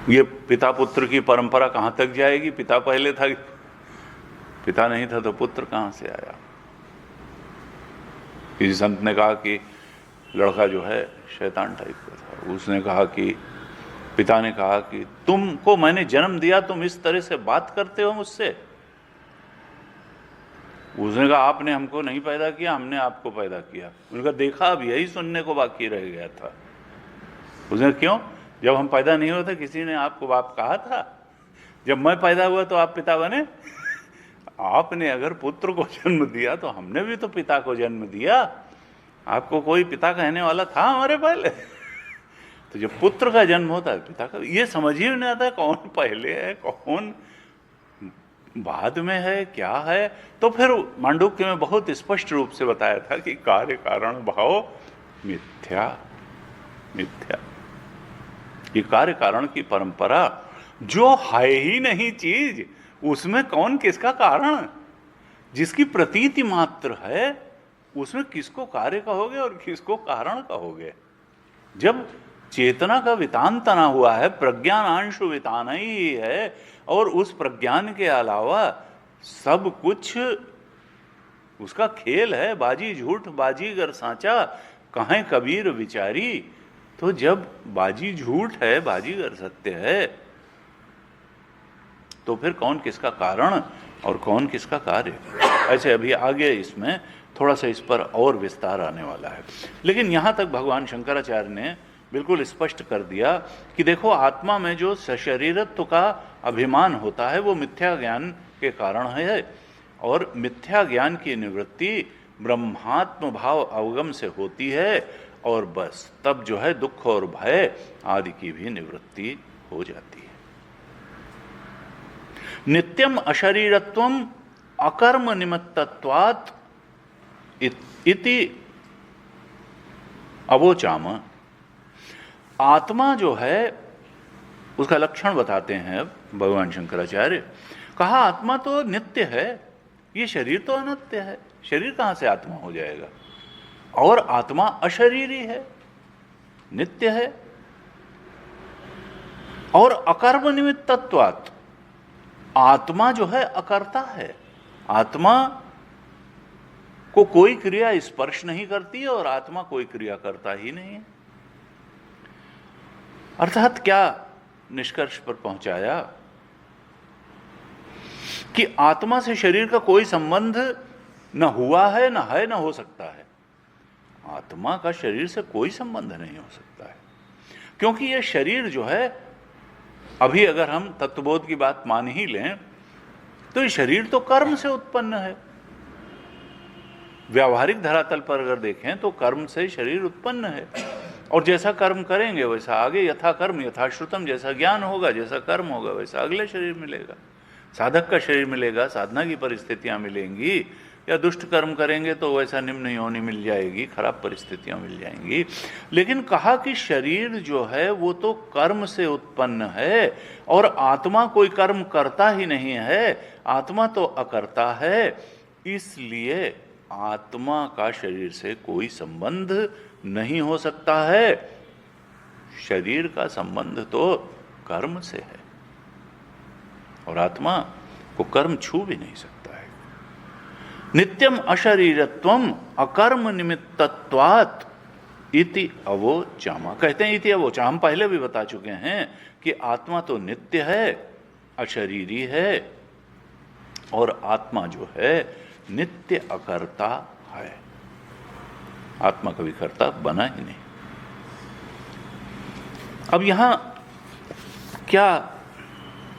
ये पिता पुत्र की परंपरा कहां तक जाएगी? पिता पहले था, पिता नहीं था तो पुत्र कहां से आया? किसी संत ने कहा कि लड़का जो है शैतान टाइप का था। उसने कहा कि पिता ने कहा कि तुमको मैंने जन्म दिया, तुम इस तरह से बात करते हो मुझसे। उसने कहा आपने हमको नहीं पैदा किया, हमने आपको पैदा किया। उनका देखा अब यही सुनने को बाकी रह गया था। उसने क्यों? जब हम पैदा नहीं होते किसी ने आपको बाप कहा था? जब मैं पैदा हुआ तो आप पिता बने? आपने अगर पुत्र को जन्म दिया तो हमने भी तो पिता को जन्म दिया। आपको कोई पिता कहने वाला था हमारे पहले? तो जब पुत्र का जन्म होता है पिता का, ये समझ ही नहीं आता कौन पहले है कौन बाद में है, क्या है। तो फिर मांडुक्य में बहुत स्पष्ट रूप से बताया था कि कार्य कारण भाव मिथ्या। मिथ्या ये कार्य कारण की परंपरा जो है ही नहीं चीज, उसमें कौन किसका कारण? जिसकी प्रतीति मात्र है उसमें किसको कार्य कहोगे और किसको कारण कहोगे? जब चेतना का वितान तना हुआ है, प्रज्ञानांशु वितान ही है, और उस प्रज्ञान के अलावा सब कुछ उसका खेल है। बाजी झूठ बाजीगर सांचा, कहें कबीर विचारी। तो जब बाजी झूठ है, बाजीगर सत्य है, तो फिर कौन किसका कारण और कौन किसका कार्य? ऐसे अभी आगे इसमें थोड़ा सा इस पर और विस्तार आने वाला है। लेकिन यहाँ तक भगवान शंकराचार्य ने बिल्कुल स्पष्ट कर दिया कि देखो, आत्मा में जो सशरीरत्व का अभिमान होता है वो मिथ्या ज्ञान के कारण है, और मिथ्या ज्ञान की निवृत्ति ब्रह्मात्म भाव अवगम से होती है, और बस तब जो है दुख और भय आदि की भी निवृत्ति हो जाती है। नित्यम अशरीरत्वम अकर्म निमित्तत्वात् इति अवोचाम। आत्मा जो है उसका लक्षण बताते हैं भगवान शंकराचार्य। कहा आत्मा तो नित्य है, ये शरीर तो अनित्य है। शरीर कहां से आत्मा हो जाएगा? और आत्मा अशरीरी है, नित्य है। और अकर्म निमित्तत्वात्, आत्मा जो है अकर्ता है। आत्मा को कोई क्रिया स्पर्श नहीं करती और आत्मा कोई क्रिया करता ही नहीं है। अर्थात क्या निष्कर्ष पर पहुंचाया कि आत्मा से शरीर का कोई संबंध न हुआ है, न है, न हो सकता है। आत्मा का शरीर से कोई संबंध नहीं हो सकता है, क्योंकि यह शरीर जो है, अभी अगर हम तत्वबोध की बात मान ही लें तो ये शरीर तो कर्म से उत्पन्न है। व्यावहारिक धरातल पर अगर देखें तो कर्म से शरीर उत्पन्न है, और जैसा कर्म करेंगे वैसा आगे, यथा कर्म यथा श्रुतम, जैसा ज्ञान होगा, जैसा कर्म होगा, वैसा अगले शरीर मिलेगा। साधक का शरीर मिलेगा, साधना की परिस्थितियां मिलेंगी, या दुष्ट कर्म करेंगे तो वैसा निम्न योनि मिल जाएगी, खराब परिस्थितियां मिल जाएंगी। लेकिन कहा कि शरीर जो है वो तो कर्म से उत्पन्न है, और आत्मा कोई कर्म करता ही नहीं है। आत्मा तो अकर्ता है, इसलिए आत्मा का शरीर से कोई संबंध नहीं हो सकता है। शरीर का संबंध तो कर्म से है और आत्मा को कर्म छू भी नहीं सकता है। नित्यम अशरीरत्वम अकर्म निमित्तत्वात् इति अवोचामा। कहते हैं इति अवोचा, हम पहले भी बता चुके हैं कि आत्मा तो नित्य है, अशरीरी है, और आत्मा जो है नित्य अकर्ता है। आत्मा कभी कर्ता बना ही नहीं। अब यहां क्या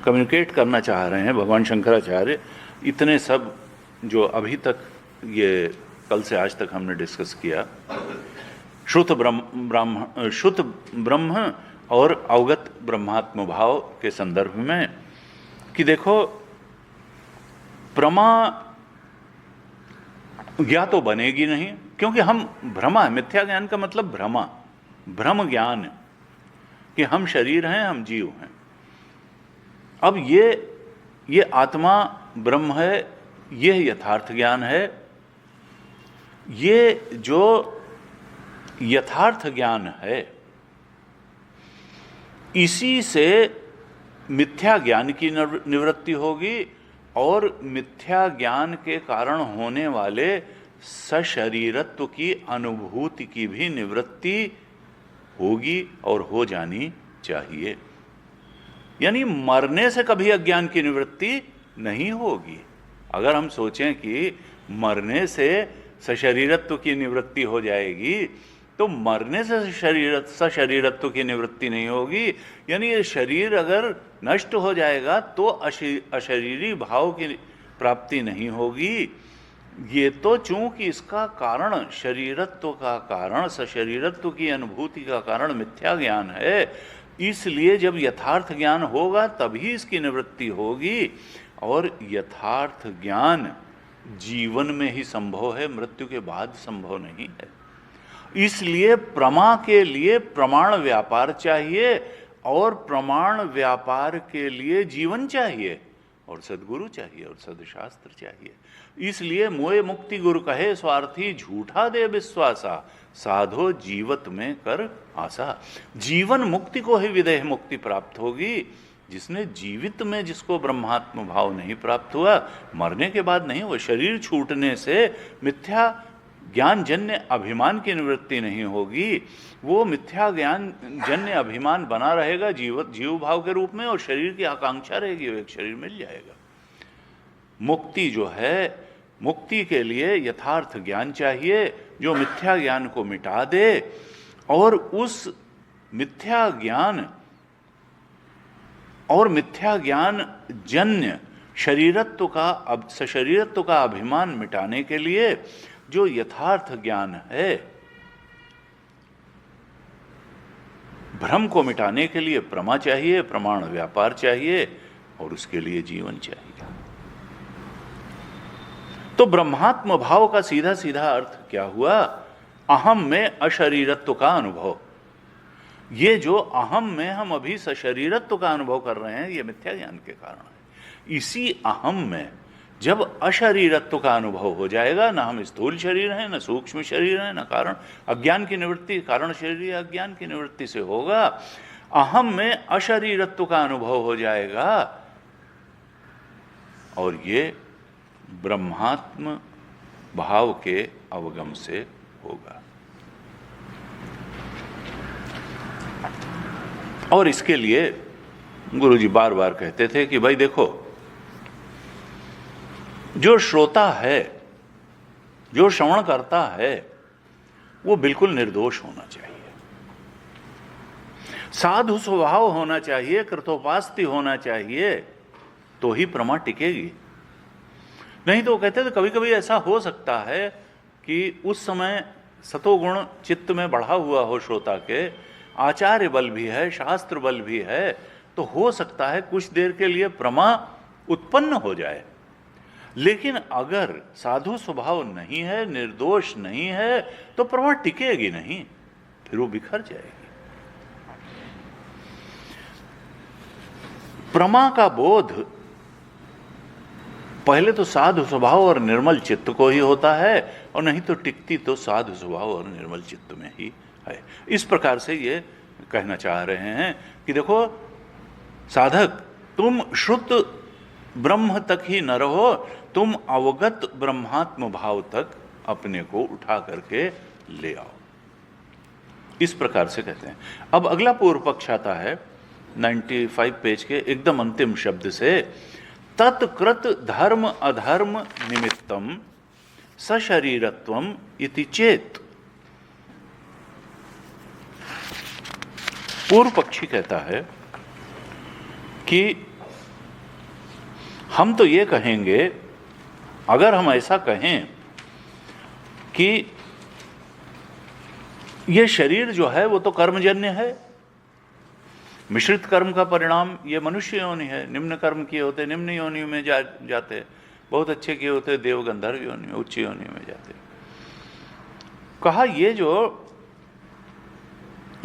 कम्युनिकेट करना चाह रहे हैं भगवान शंकराचार्य? इतने सब जो अभी तक ये कल से आज तक हमने डिस्कस किया, शुद्ध ब्रह्म और अवगत ब्रह्मात्म भाव के संदर्भ में, कि देखो प्रमा ज्ञा तो बनेगी नहीं, क्योंकि हम भ्रमा, मिथ्या ज्ञान का मतलब भ्रम ज्ञान, कि हम शरीर हैं, हम जीव हैं। अब ये आत्मा ब्रह्म है, ये यथार्थ ज्ञान है। ये जो यथार्थ ज्ञान है, इसी से मिथ्या ज्ञान की निवृत्ति होगी और मिथ्या ज्ञान के कारण होने वाले सशरीरत्व की अनुभूति की भी निवृत्ति होगी और हो जानी चाहिए। यानी मरने से कभी अज्ञान की निवृत्ति नहीं होगी। अगर हम सोचें कि मरने से सशरीरत्व की निवृत्ति हो जाएगी, तो मरने से सशरीरत्व की निवृत्ति नहीं होगी। यानी ये शरीर अगर नष्ट हो जाएगा तो अशरीरी भाव की प्राप्ति नहीं होगी। ये तो चूंकि इसका कारण, शरीरत्व का कारण, सशरीरत्व की अनुभूति का कारण मिथ्या ज्ञान है, इसलिए जब यथार्थ ज्ञान होगा तभी इसकी निवृत्ति होगी। और यथार्थ ज्ञान जीवन में ही संभव है, मृत्यु के बाद संभव नहीं है। इसलिए प्रमा के लिए प्रमाण व्यापार चाहिए और प्रमाण व्यापार के लिए जीवन चाहिए और सद्गुरु चाहिए और सदशास्त्र चाहिए। इसलिए मोय मुक्ति गुरु कहे स्वार्थी, झूठा दे विश्वासा, साधो जीवत में कर आशा। जीवन मुक्ति को ही विदेह मुक्ति प्राप्त होगी। जिसने जीवित में जिसको ब्रह्मात्म भाव नहीं प्राप्त हुआ, मरने के बाद नहीं, वो शरीर छूटने से मिथ्या ज्ञान जन्य अभिमान की निवृत्ति नहीं होगी। वो मिथ्या ज्ञान जन्य अभिमान बना रहेगा जीव भाव के रूप में, और शरीर की आकांक्षा रहेगी, वो एक शरीर मिल जाएगा। मुक्ति जो है, मुक्ति के लिए यथार्थ ज्ञान चाहिए जो मिथ्या ज्ञान को मिटा दे, और उस मिथ्या ज्ञान और मिथ्या ज्ञान जन्य सशरीरत्व का अभिमान मिटाने के लिए जो यथार्थ ज्ञान है, भ्रम को मिटाने के लिए प्रमा चाहिए, प्रमाण व्यापार चाहिए, और उसके लिए जीवन चाहिए। तो ब्रह्मात्म भाव का सीधा सीधा अर्थ क्या हुआ? अहम में अशरीरत्व का अनुभव। ये जो अहम में हम अभी सशरीरत्व का अनुभव कर रहे हैं, ये मिथ्या ज्ञान के कारण है। इसी अहम में जब अशरीरत्व का अनुभव हो जाएगा, ना हम स्थूल शरीर हैं, ना सूक्ष्म शरीर हैं, ना कारण अज्ञान की निवृत्ति, कारण शरीर अज्ञान की निवृत्ति से होगा। अहम में अशरीरत्व का अनुभव हो जाएगा और ये ब्रह्मात्म भाव के अवगम से होगा। और इसके लिए गुरुजी बार बार कहते थे कि भाई देखो, जो श्रोता है, जो श्रवण करता है, वो बिल्कुल निर्दोष होना चाहिए, साधु स्वभाव होना चाहिए, कृतोपास्ति होना चाहिए, तो ही प्रमा टिकेगी। नहीं तो कहते थे कभी कभी ऐसा हो सकता है कि उस समय सतोगुण चित्त में बढ़ा हुआ हो श्रोता के, आचार्य बल भी है, शास्त्र बल भी है, तो हो सकता है कुछ देर के लिए प्रमा उत्पन्न हो जाए। लेकिन अगर साधु स्वभाव नहीं है, निर्दोष नहीं है, तो प्रमा टिकेगी नहीं, फिर वो बिखर जाएगी। प्रमा का बोध पहले तो साधु स्वभाव और निर्मल चित्त को ही होता है, और नहीं तो टिकती तो साधु स्वभाव और निर्मल चित्त में ही है। इस प्रकार से ये कहना चाह रहे हैं कि देखो साधक, तुम श्रुत ब्रह्म तक ही न रहो, तुम अवगत ब्रह्मात्म भाव तक अपने को उठा करके ले आओ। इस प्रकार से कहते हैं। अब अगला पूर्व पक्ष आता है 95 पेज के एकदम अंतिम शब्द से, तत्कृत धर्म अधर्म निमित्तम सशरीरत्वम इति चेत। पूर्व पक्षी कहता है कि हम तो ये कहेंगे, अगर हम ऐसा कहें कि ये शरीर जो है वो तो कर्मजन्य है, मिश्रित कर्म का परिणाम ये मनुष्य योनि है, निम्न कर्म किए होते निम्न योनि में जाते, बहुत अच्छे किए होते देव गंधर्व योनि में, उच्च योनि में जाते। कहा ये जो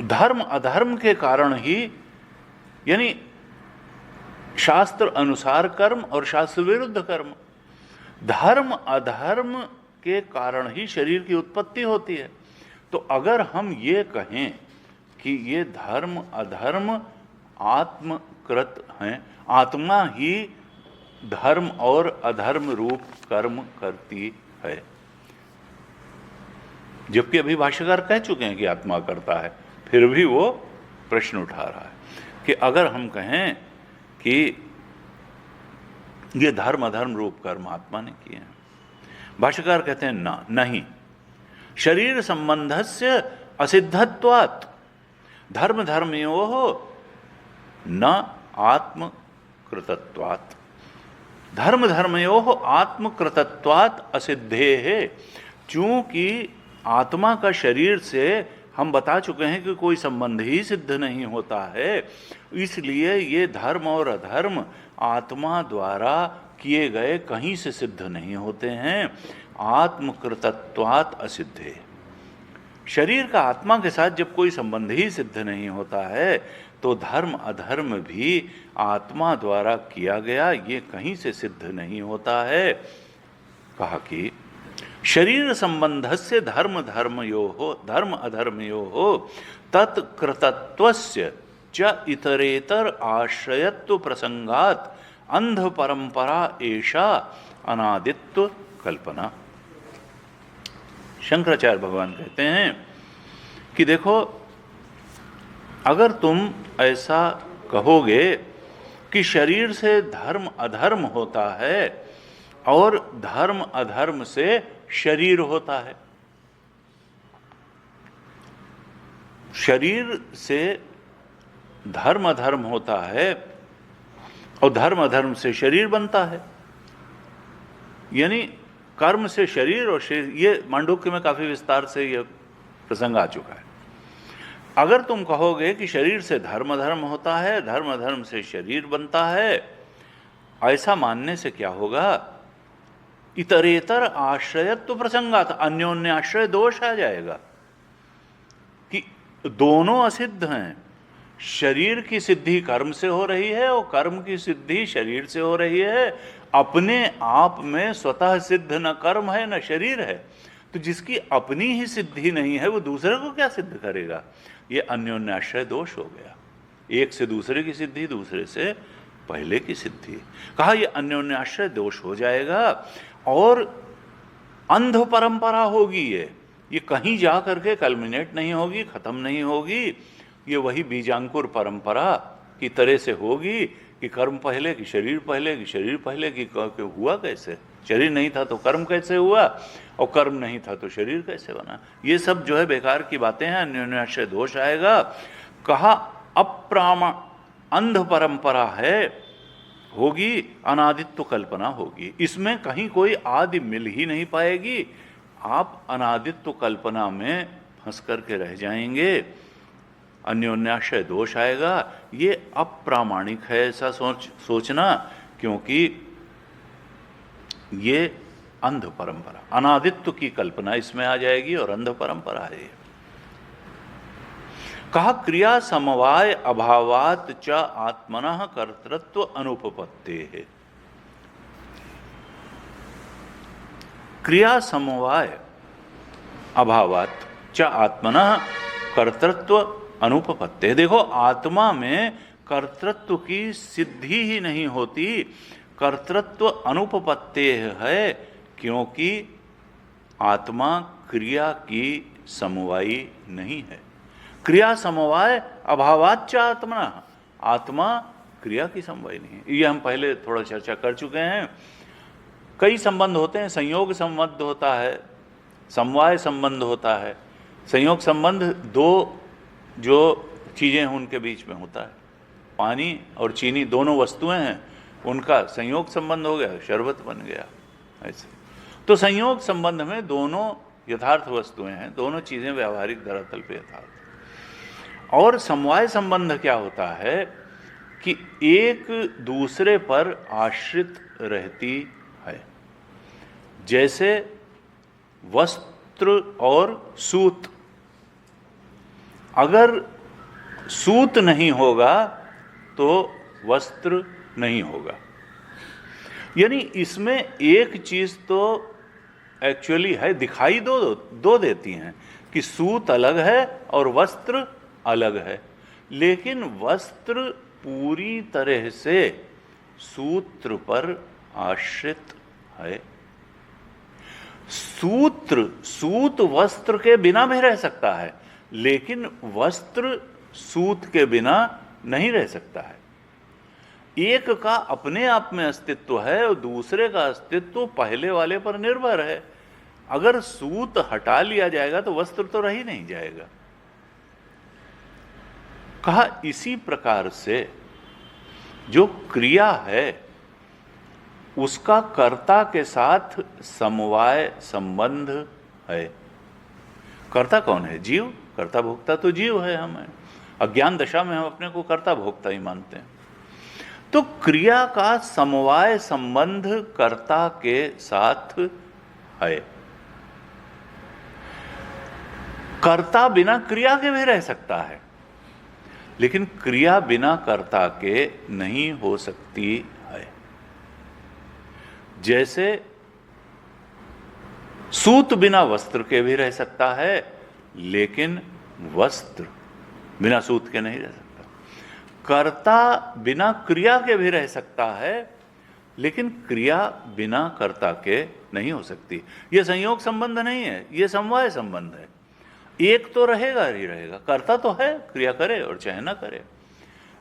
धर्म अधर्म के कारण ही, यानी शास्त्र अनुसार कर्म और शास्त्र विरुद्ध कर्म, धर्म अधर्म के कारण ही शरीर की उत्पत्ति होती है। तो अगर हम ये कहें कि ये धर्म अधर्म आत्मकृत हैं, आत्मा ही धर्म और अधर्म रूप कर्म करती है, जबकि अभी भाष्यकार कह चुके हैं कि आत्मा करता है, फिर भी वो प्रश्न उठा रहा है कि अगर हम कहें कि ये धर्म अधर्म रूप कर्म आत्मा ने किए हैं, भाष्यकार कहते हैं ना, नहीं, शरीर संबंधस्य असिद्धत्वात् धर्म धर्मयोः न आत्मकृतत्वात्, धर्म धर्मयोः आत्मकृतत्वात् असिद्धेः। चूंकि आत्मा का शरीर से हम बता चुके हैं कि कोई संबंध ही सिद्ध नहीं होता है, इसलिए ये धर्म और अधर्म आत्मा द्वारा किए गए कहीं से सिद्ध नहीं होते हैं। आत्मकृतत्वात् असिद्धे, शरीर का आत्मा के साथ जब कोई संबंध ही सिद्ध नहीं होता है तो धर्म अधर्म भी आत्मा द्वारा किया गया ये कहीं से सिद्ध नहीं होता है। कहा कि शरीर संबंधस्य धर्म अधर्मयोः तत्कृतत्वस्य च इतरेतर आश्रयत्व प्रसंगात अंध परंपरा एषा अनादित्व कल्पना। शंकराचार्य भगवान कहते हैं कि देखो, अगर तुम ऐसा कहोगे कि शरीर से धर्म अधर्म होता है और धर्म अधर्म से शरीर होता है, शरीर से धर्म अधर्म होता है और धर्म अधर्म से शरीर बनता है, यानी कर्म से शरीर और शरीर, ये मांडुक्य में काफी विस्तार से यह प्रसंग आ चुका है। अगर तुम कहोगे कि शरीर से धर्म धर्म होता है, धर्म धर्म से शरीर बनता है, ऐसा मानने से क्या होगा, इतरेतर आश्रयत्व प्रसंगात अन्योन्य आश्रय दोष आ जाएगा कि दोनों असिद्ध हैं। शरीर की सिद्धि कर्म से हो रही है और कर्म की सिद्धि शरीर से हो रही है। अपने आप में स्वतः सिद्ध न कर्म है न शरीर है, तो जिसकी अपनी ही सिद्धि नहीं है वो दूसरे को क्या सिद्ध करेगा। ये अन्योन्याश्रय दोष हो गया, एक से दूसरे की सिद्धि, दूसरे से पहले की सिद्धि। कहा ये अन्योन्याश्रय दोष हो जाएगा और अंध परंपरा होगी। ये कहीं जा करके कल्मिनेट नहीं होगी, खत्म नहीं होगी, ये वही बीजांकुर परंपरा की तरह से होगी कि कर्म पहले कि शरीर पहले, कि शरीर पहले कि हुआ कैसे, शरीर नहीं था तो कर्म कैसे हुआ और कर्म नहीं था तो शरीर कैसे बना। ये सब जो है बेकार की बातें हैं, अन्योन्याश्रय दोष आएगा। कहा अंध परंपरा है, होगी, अनादित्व कल्पना होगी, इसमें कहीं कोई आदि मिल ही नहीं पाएगी। आप अनादित्व कल्पना में फंस करके रह जाएंगे, अन्योन्याश्रय दोष आएगा। ये अप्रामाणिक है ऐसा सोचना, क्योंकि ये अंध परंपरा, अनादित्व की कल्पना इसमें आ जाएगी और अंध परंपरा है। कहा क्रिया समवाय अभावात च आत्मनः कर्तृत्व अनुपपत्ते है। क्रिया समवाय अभावात च आत्मनः कर्तृत्व अनुपपत्ते। देखो, आत्मा में कर्तृत्व की सिद्धि ही नहीं होती, कर्तृत्व अनुपपत्ते है, क्योंकि आत्मा क्रिया की समवायी नहीं है। क्रिया समवाय अभावाच्च आत्मा, आत्मा क्रिया की समवायी नहीं है। ये हम पहले थोड़ा चर्चा कर चुके हैं। कई संबंध होते हैं, संयोग संबंध होता है, समवाय संबंध होता है। संयोग संबंध दो जो चीज़ें हैं उनके बीच में होता है। पानी और चीनी दोनों वस्तुएं हैं, उनका संयोग संबंध हो गया, शरबत बन गया। ऐसे तो संयोग संबंध में दोनों यथार्थ वस्तुएं हैं, दोनों चीज़ें व्यावहारिक धरातल पे यथार्थ। और समवाय संबंध क्या होता है कि एक दूसरे पर आश्रित रहती है। जैसे वस्त्र और सूत, अगर सूत नहीं होगा तो वस्त्र नहीं होगा। यानी इसमें एक चीज तो एक्चुअली है, दिखाई दो देती हैं कि सूत अलग है और वस्त्र अलग है, लेकिन वस्त्र पूरी तरह से सूत्र पर आश्रित है। सूत वस्त्र के बिना भी रह सकता है, लेकिन वस्त्र सूत के बिना नहीं रह सकता है। एक का अपने आप में अस्तित्व है और दूसरे का अस्तित्व पहले वाले पर निर्भर है। अगर सूत हटा लिया जाएगा तो वस्त्र तो रह ही नहीं जाएगा। कहा इसी प्रकार से जो क्रिया है उसका कर्ता के साथ समवाय संबंध है। कर्ता कौन है? जीव। कर्ता भोक्ता तो जीव है। हमें अज्ञान दशा में हम अपने को कर्ता भोक्ता ही मानते हैं। तो क्रिया का समवाय संबंध कर्ता के साथ है। कर्ता बिना क्रिया के भी रह सकता है, लेकिन क्रिया बिना कर्ता के नहीं हो सकती है। जैसे सूत बिना वस्त्र के भी रह सकता है, लेकिन वस्त्र बिना सूत के नहीं रह सकता। कर्ता बिना क्रिया के भी रह सकता है, लेकिन क्रिया बिना कर्ता के नहीं हो सकती। यह संयोग संबंध नहीं है, यह समवाय संबंध है। एक तो रहेगा ही रहेगा, कर्ता तो है, क्रिया करे और चाहे ना करे,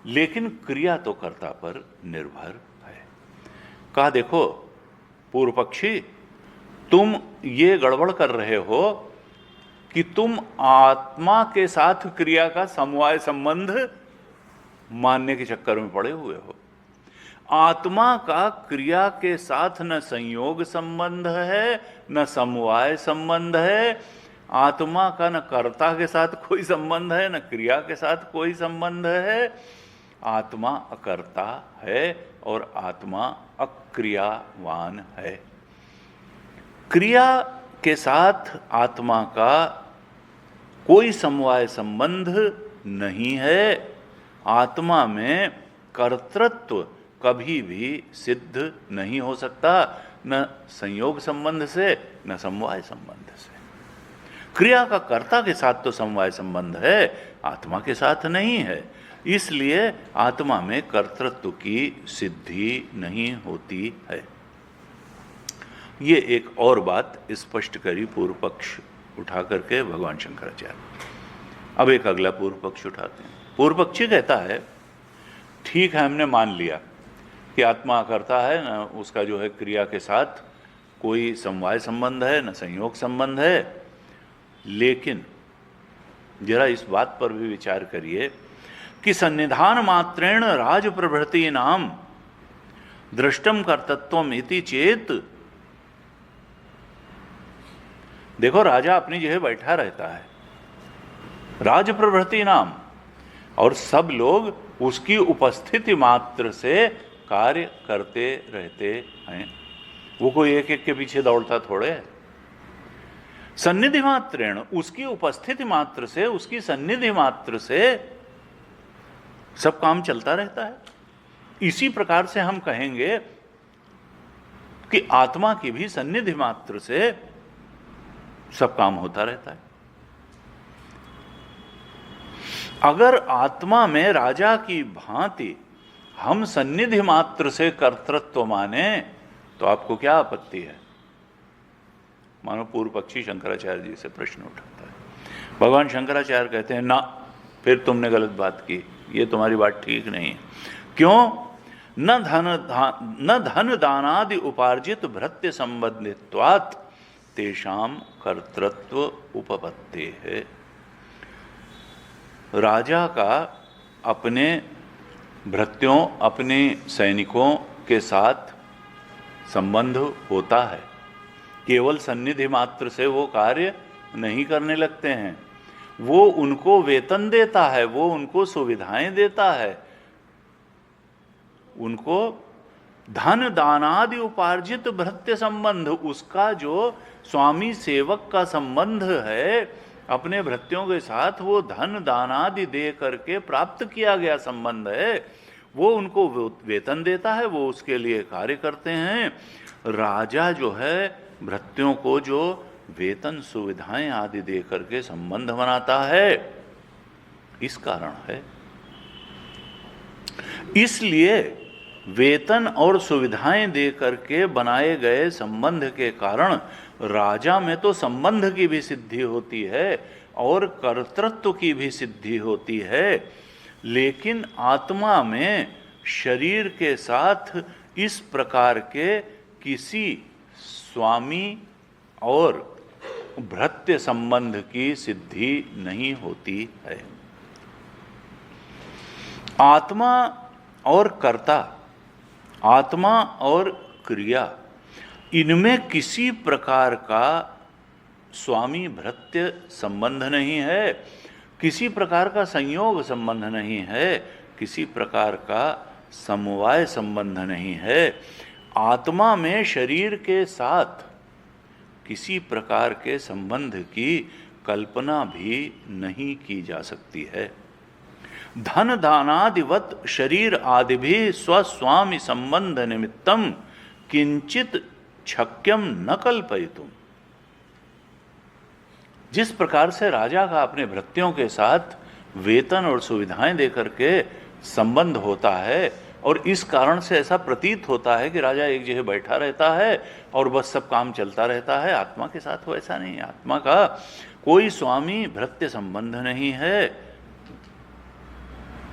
लेकिन क्रिया तो कर्ता पर निर्भर है। कहा देखो पूर्व पक्षी, तुम ये गड़बड़ कर रहे हो कि तुम आत्मा के साथ क्रिया का समवाय संबंध मानने के चक्कर में पड़े हुए हो। आत्मा का क्रिया के साथ न संयोग संबंध है न समवाय संबंध है। आत्मा का न कर्ता के साथ कोई संबंध है न क्रिया के साथ कोई संबंध है। आत्मा अकर्ता है और आत्मा अक्रियावान है। क्रिया के साथ आत्मा का कोई समवाय संबंध नहीं है। आत्मा में कर्तृत्व कभी भी सिद्ध नहीं हो सकता, न संयोग संबंध से न समवाय संबंध से। क्रिया का कर्ता के साथ तो समवाय संबंध है, आत्मा के साथ नहीं है। इसलिए आत्मा में कर्तृत्व की सिद्धि नहीं होती है। ये एक और बात स्पष्ट करी पूर्व पक्ष उठा करके भगवान शंकराचार्य। अब एक अगला पूर्व पक्ष उठाते हैं। पूर्व पक्षी कहता है ठीक है, हमने मान लिया कि आत्मा करता है, न उसका जो है क्रिया के साथ कोई समवाय संबंध है न संयोग संबंध है, लेकिन जरा इस बात पर भी विचार करिए कि सन्निधान मात्रेण राज प्रभृति नाम दृष्टम कर्तृत्वम इति चेत। देखो, राजा अपनी जगह बैठा रहता है, राज प्रभृति नाम, और सब लोग उसकी उपस्थिति मात्र से कार्य करते रहते हैं। वो कोई एक एक के पीछे दौड़ता थोड़े है। सन्निधि मात्रेण, उसकी उपस्थिति मात्र से, उसकी सन्निधि मात्र से सब काम चलता रहता है। इसी प्रकार से हम कहेंगे कि आत्मा की भी सन्निधि मात्र से सब काम होता रहता है। अगर आत्मा में राजा की भांति हम सन्निधि मात्र से कर्तृत्व माने तो आपको क्या आपत्ति है? मानो पूर्व पक्षी शंकराचार्य जी से प्रश्न उठाता है। भगवान शंकराचार्य कहते हैं ना, फिर तुमने गलत बात की, ये तुम्हारी बात ठीक नहीं है। क्यों? न धन दानादि उपार्जित भृत्य संबंधित्वात् तेषाम कर्तृत्व उपपत्ति है। राजा का अपने भृत्यों, अपने सैनिकों के साथ संबंध होता है, केवल सन्निधि मात्र से वो कार्य नहीं करने लगते हैं। वो उनको वेतन देता है, वो उनको सुविधाएं देता है, उनको धन दानादि उपार्जित भृत्य संबंध, उसका जो स्वामी सेवक का संबंध है अपने भृत्यों के साथ, वो धन दानादि दे करके प्राप्त किया गया संबंध है, वो उनको वेतन देता है, वो उसके लिए कार्य करते हैं। राजा जो है भृत्यों को जो वेतन सुविधाएं आदि दे करके संबंध बनाता है, इस कारण है। इसलिए वेतन और सुविधाएं दे करके बनाए गए संबंध के कारण राजा में तो संबंध की भी सिद्धि होती है और कर्तृत्व की भी सिद्धि होती है, लेकिन आत्मा में शरीर के साथ इस प्रकार के किसी स्वामी और भृत्य संबंध की सिद्धि नहीं होती है। आत्मा और कर्ता, आत्मा और क्रिया, इनमें किसी प्रकार का स्वामी भृत्य संबंध नहीं है, किसी प्रकार का संयोग संबंध नहीं है, किसी प्रकार का समवाय संबंध नहीं है। आत्मा में शरीर के साथ किसी प्रकार के संबंध की कल्पना भी नहीं की जा सकती है। धन दानादिवत शरीर आदि भी स्वस्वामी संबंध निमित्तम किंचित छक्यम न कल्पयितुम। जिस प्रकार से राजा का अपने भृत्यों के साथ वेतन और सुविधाएं देकर के संबंध होता है और इस कारण से ऐसा प्रतीत होता है कि राजा एक जगह बैठा रहता है और बस सब काम चलता रहता है, आत्मा के साथ वो ऐसा नहीं है। आत्मा का कोई स्वामी भृत्य संबंध नहीं है,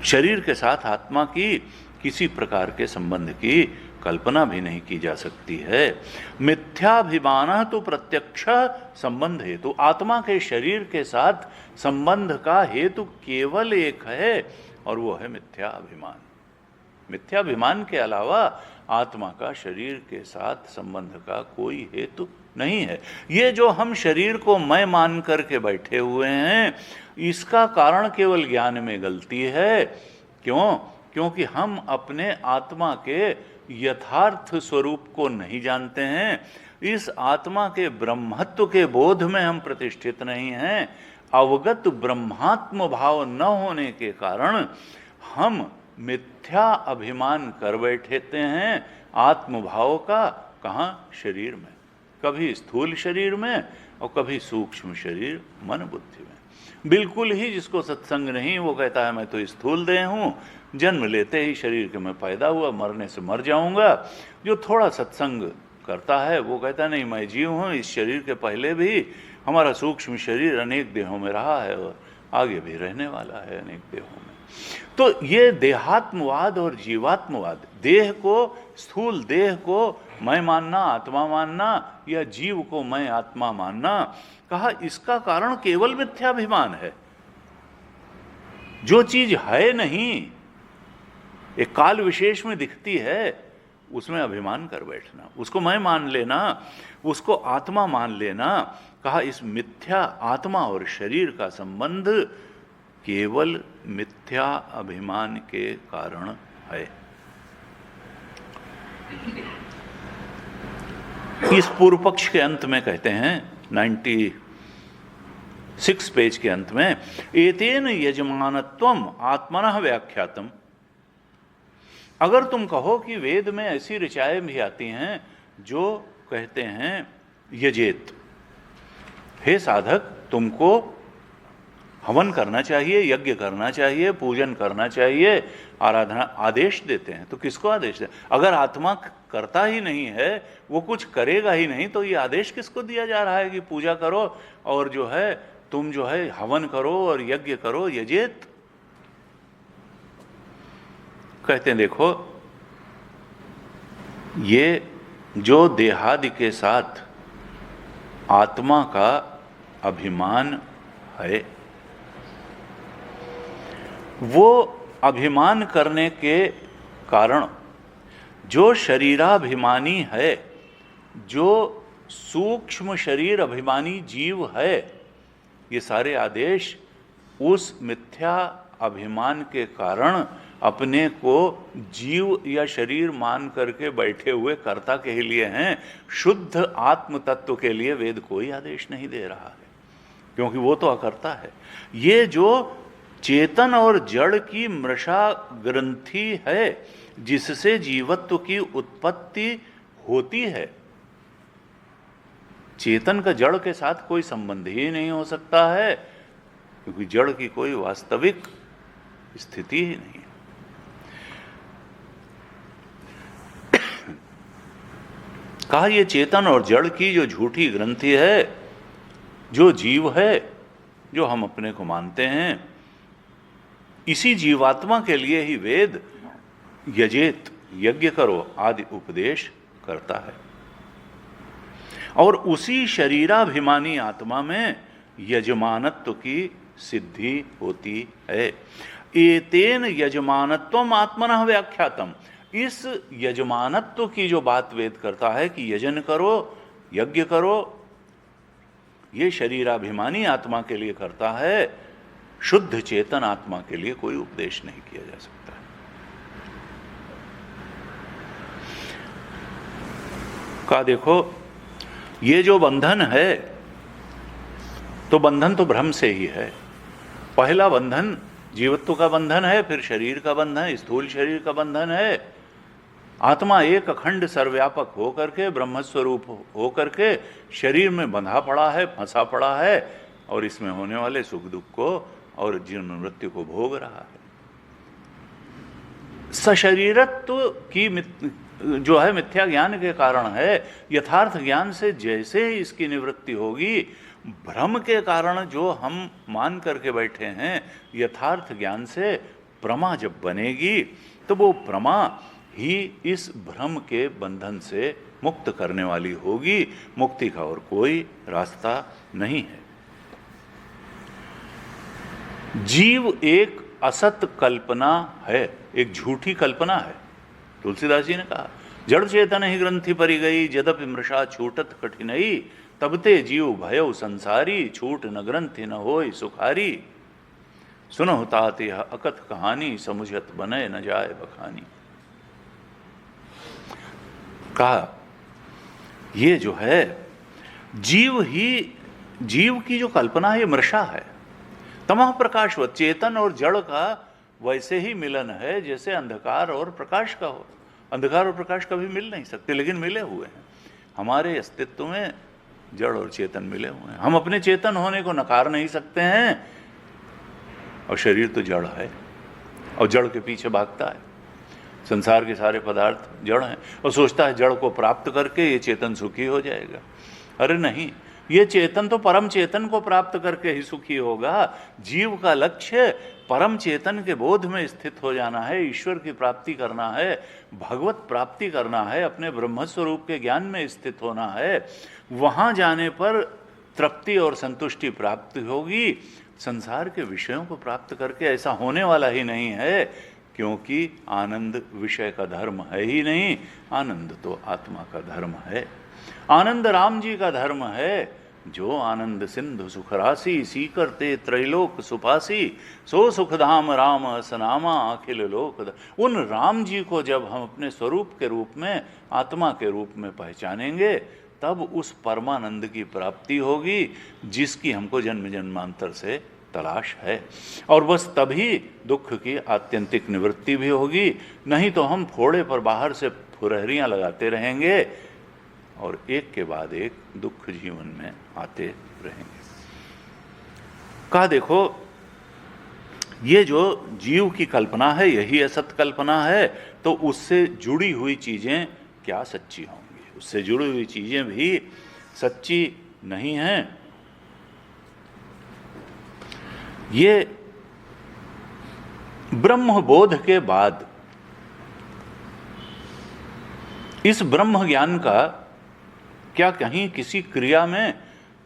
शरीर के साथ आत्मा की किसी प्रकार के संबंध की कल्पना भी नहीं की जा सकती है। मिथ्याभिमान तो प्रत्यक्ष संबंध हेतु, आत्मा के शरीर के साथ संबंध का हेतु केवल एक है और वो है मिथ्याभिमान। मिथ्याभिमान के अलावा आत्मा का शरीर के साथ संबंध का कोई हेतु नहीं है। ये जो हम शरीर को मैं मान करके बैठे हुए हैं, इसका कारण केवल ज्ञान में गलती है। क्यों? क्योंकि हम अपने आत्मा के यथार्थ स्वरूप को नहीं जानते हैं, इस आत्मा के ब्रह्मत्व के बोध में हम प्रतिष्ठित नहीं हैं। अवगत ब्रह्मात्म भाव न होने के कारण हम मिथ्या अभिमान कर बैठते हैं आत्मभाव का। कहाँ? शरीर में, कभी स्थूल शरीर में और कभी सूक्ष्म शरीर मन बुद्धि में। बिल्कुल ही जिसको सत्संग नहीं, वो कहता है मैं तो स्थूल देह हूँ, जन्म लेते ही शरीर के मैं पैदा हुआ, मरने से मर जाऊंगा। जो थोड़ा सत्संग करता है वो कहता नहीं मैं जीव हूँ, इस शरीर के पहले भी हमारा सूक्ष्म शरीर अनेक देहों में रहा है और आगे भी रहने वाला है अनेक देहों में। तो ये देहात्मवाद और जीवात्मवाद, देह को, स्थूल देह को मैं मानना, आत्मा मानना, या जीव को मैं आत्मा मानना, कहा इसका कारण केवल मिथ्याभिमान है। जो चीज है नहीं, एक काल विशेष में दिखती है, उसमें अभिमान कर बैठना, उसको मैं मान लेना, उसको आत्मा मान लेना। कहा इस मिथ्या आत्मा और शरीर का संबंध केवल मिथ्या अभिमान के कारण है। इस पूर्व पक्ष के अंत में कहते हैं 96 पेज के अंत में, एतेन यजमानत्वम आत्मनः व्याख्यातम। अगर तुम कहो कि वेद में ऐसी ऋचाएं भी आती हैं जो कहते हैं यजेत, हे साधक तुमको हवन करना चाहिए, यज्ञ करना चाहिए, पूजन करना चाहिए, आराधना, आदेश देते हैं। तो किसको आदेश दे? अगर आत्मा करता ही नहीं है, वो कुछ करेगा ही नहीं, तो ये आदेश किसको दिया जा रहा है कि पूजा करो और जो है तुम जो है हवन करो और यज्ञ करो? यजेत कहते हैं देखो, ये जो देहादि के साथ आत्मा का अभिमान है, वो अभिमान करने के कारण जो शरीराभिमानी है, जो सूक्ष्म शरीर अभिमानी जीव है, ये सारे आदेश उस मिथ्या अभिमान के कारण अपने को जीव या शरीर मान करके बैठे हुए कर्ता के लिए हैं। शुद्ध आत्म तत्व के लिए वेद कोई आदेश नहीं दे रहा है, क्योंकि वो तो अकर्ता है। ये जो चेतन और जड़ की मृषा ग्रंथि है, जिससे जीवत्व की उत्पत्ति होती है, चेतन का जड़ के साथ कोई संबंध ही नहीं हो सकता है, क्योंकि जड़ की कोई वास्तविक स्थिति ही नहीं है। कहा ये चेतन और जड़ की जो झूठी ग्रंथि है, जो जीव है, जो हम अपने को मानते हैं, इसी जीवात्मा के लिए ही वेद यजेत, यज्ञ करो आदि उपदेश करता है। और उसी शरीराभिमानी आत्मा में यजमानत्व की सिद्धि होती है। एतेन यजमानत्वम आत्मनः व्याख्यातम, इस यजमानत्व की जो बात वेद करता है कि यजन करो, यज्ञ करो, ये शरीराभिमानी आत्मा के लिए करता है, शुद्ध चेतन आत्मा के लिए कोई उपदेश नहीं किया जा सकता। का देखो, ये जो बंधन है, तो बंधन तो भ्रम से ही है। पहला बंधन जीवत्व का बंधन है, फिर शरीर का बंधन, स्थूल शरीर का बंधन है। आत्मा एक अखंड सर्वव्यापक होकर के, ब्रह्मस्वरूप होकर के शरीर में बंधा पड़ा है, फंसा पड़ा है, और इसमें होने वाले सुख दुख को और जीवन मृत्यु को भोग रहा है। सशरीरत्व की जो है मिथ्या ज्ञान के कारण है। यथार्थ ज्ञान से जैसे ही इसकी निवृत्ति होगी, भ्रम के कारण जो हम मान करके बैठे हैं, यथार्थ ज्ञान से प्रमा जब बनेगी, तो वो प्रमा ही इस भ्रम के बंधन से मुक्त करने वाली होगी। मुक्ति का और कोई रास्ता नहीं है। जीव एक असत कल्पना है, एक झूठी कल्पना है। तुलसीदास जी ने कहा, जड़ चेतन ही ग्रंथि परी गई, यद्यपि मृषा छूटत कठिनई, तबते जीव भयउ संसारी, छूट न ग्रंथि न होय सुखारी। सुनहु तात यह अकथ कहानी, समुझत बने न जाए बखानी। कहा ये जो है जीव की जो कल्पना है, ये मृषा है। तमः प्रकाशवत, चेतन और जड़ का वैसे ही मिलन है जैसे अंधकार और प्रकाश का हो। अंधकार और प्रकाश कभी मिल नहीं सकते, लेकिन मिले हुए हैं। हमारे अस्तित्व में जड़ और चेतन मिले हुए हैं। हम अपने चेतन होने को नकार नहीं सकते हैं, और शरीर तो जड़ है और जड़ के पीछे भागता है। संसार के सारे पदार्थ जड़ हैं, और सोचता है जड़ को प्राप्त करके ये चेतन सुखी हो जाएगा। अरे नहीं, ये चेतन तो परम चेतन को प्राप्त करके ही सुखी होगा। जीव का लक्ष्य परम चेतन के बोध में स्थित हो जाना है, ईश्वर की प्राप्ति करना है, भगवत प्राप्ति करना है, अपने ब्रह्मस्वरूप के ज्ञान में स्थित होना है। वहाँ जाने पर तृप्ति और संतुष्टि प्राप्त होगी। संसार के विषयों को प्राप्त करके ऐसा होने वाला ही नहीं है, क्योंकि आनंद विषय का धर्म है ही नहीं। आनंद तो आत्मा का धर्म है। आनंद राम जी का धर्म है। जो आनंद सिंधु सुख राशि, सीकरते त्रैलोक सुपासी, सो सुखधाम राम सनामा अखिल लोक। उन राम जी को जब हम अपने स्वरूप के रूप में, आत्मा के रूप में पहचानेंगे, तब उस परमानंद की प्राप्ति होगी जिसकी हमको जन्म जन्मांतर से तलाश है। और बस तभी दुख की आत्यंतिक निवृत्ति भी होगी। नहीं तो हम फोड़े पर बाहर से फुरहरियाँ लगाते रहेंगे और एक के बाद एक दुख जीवन में आते रहेंगे। कहा देखो, ये जो जीव की कल्पना है यही असत कल्पना है, तो उससे जुड़ी हुई चीजें क्या सच्ची होंगी? उससे जुड़ी हुई चीजें भी सच्ची नहीं हैं। ये ब्रह्म बोध के बाद इस ब्रह्म ज्ञान का क्या कहीं किसी क्रिया में,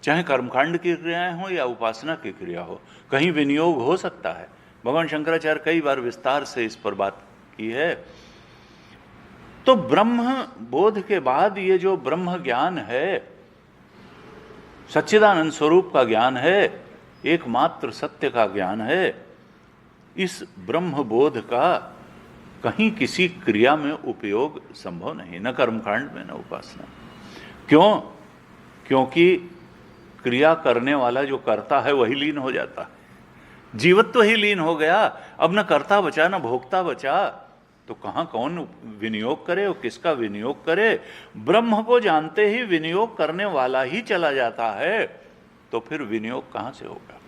चाहे कर्मकांड की क्रियाएं हो या उपासना की क्रिया हो, कहीं विनियोग हो सकता है? भगवान शंकराचार्य कई बार विस्तार से इस पर बात की है। तो ब्रह्म बोध के बाद ये जो ब्रह्म ज्ञान है, सच्चिदानंद स्वरूप का ज्ञान है, एकमात्र सत्य का ज्ञान है, इस ब्रह्म बोध का कहीं किसी क्रिया में उपयोग संभव नहीं, न कर्मकांड में न उपासना। क्यों? क्योंकि क्रिया करने वाला जो करता है वही लीन हो जाता है, जीवत्व ही लीन हो गया। अब न कर्ता बचा न भोक्ता बचा, तो कहाँ कौन विनियोग करे और किसका विनियोग करे? ब्रह्म को जानते ही विनियोग करने वाला ही चला जाता है, तो फिर विनियोग कहाँ से होगा?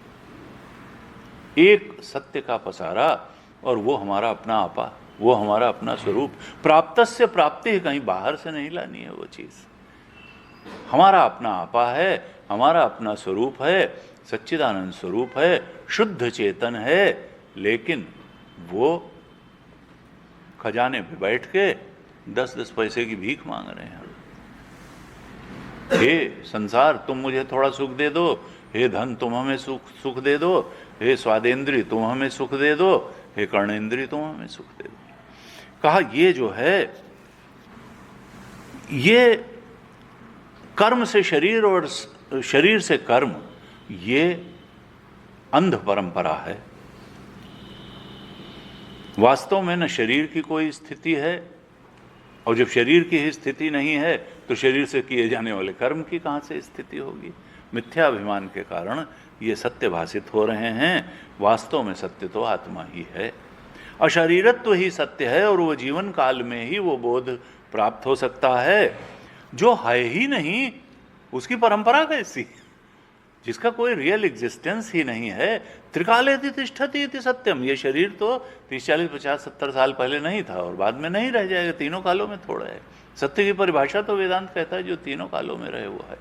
एक सत्य का पसारा, और वो हमारा अपना आपा, वो हमारा अपना स्वरूप। प्राप्तस्य प्राप्ति कहीं बाहर से नहीं लानी है, वो चीज हमारा अपना आपा है, हमारा अपना स्वरूप है, सच्चिदानंद स्वरूप है, शुद्ध चेतन है। लेकिन वो खजाने पे बैठ के 10-10 पैसे की भीख मांग रहे हैं। हे संसार, तुम मुझे थोड़ा सुख दे दो, हे धन तुम हमें सुख दे दो, हे स्वादेंद्री तुम हमें सुख दे दो, हे कर्णेंद्री तुम हमें सुख दे दो। कहा ये जो है, ये कर्म से शरीर और शरीर से कर्म, ये अंध परंपरा है। वास्तव में न शरीर की कोई स्थिति है, और जब शरीर की ही स्थिति नहीं है तो शरीर से किए जाने वाले कर्म की कहाँ से स्थिति होगी? मिथ्याभिमान के कारण ये सत्य भाषित हो रहे हैं। वास्तव में सत्य तो आत्मा ही है, अशरीरत्व ही सत्य है, और वो जीवन काल में ही वो बोध प्राप्त हो सकता है। जो है ही नहीं उसकी परंपरा कैसी? जिसका कोई रियल एग्जिस्टेंस ही नहीं है। त्रिकालेति तिष्ठति इति सत्यम, ये शरीर तो 30, 40, 50, 70 साल पहले नहीं था और बाद में नहीं रह जाएगा, तीनों कालों में थोड़ा है। सत्य की परिभाषा तो वेदांत कहता है जो तीनों कालों में रहे हुआ है।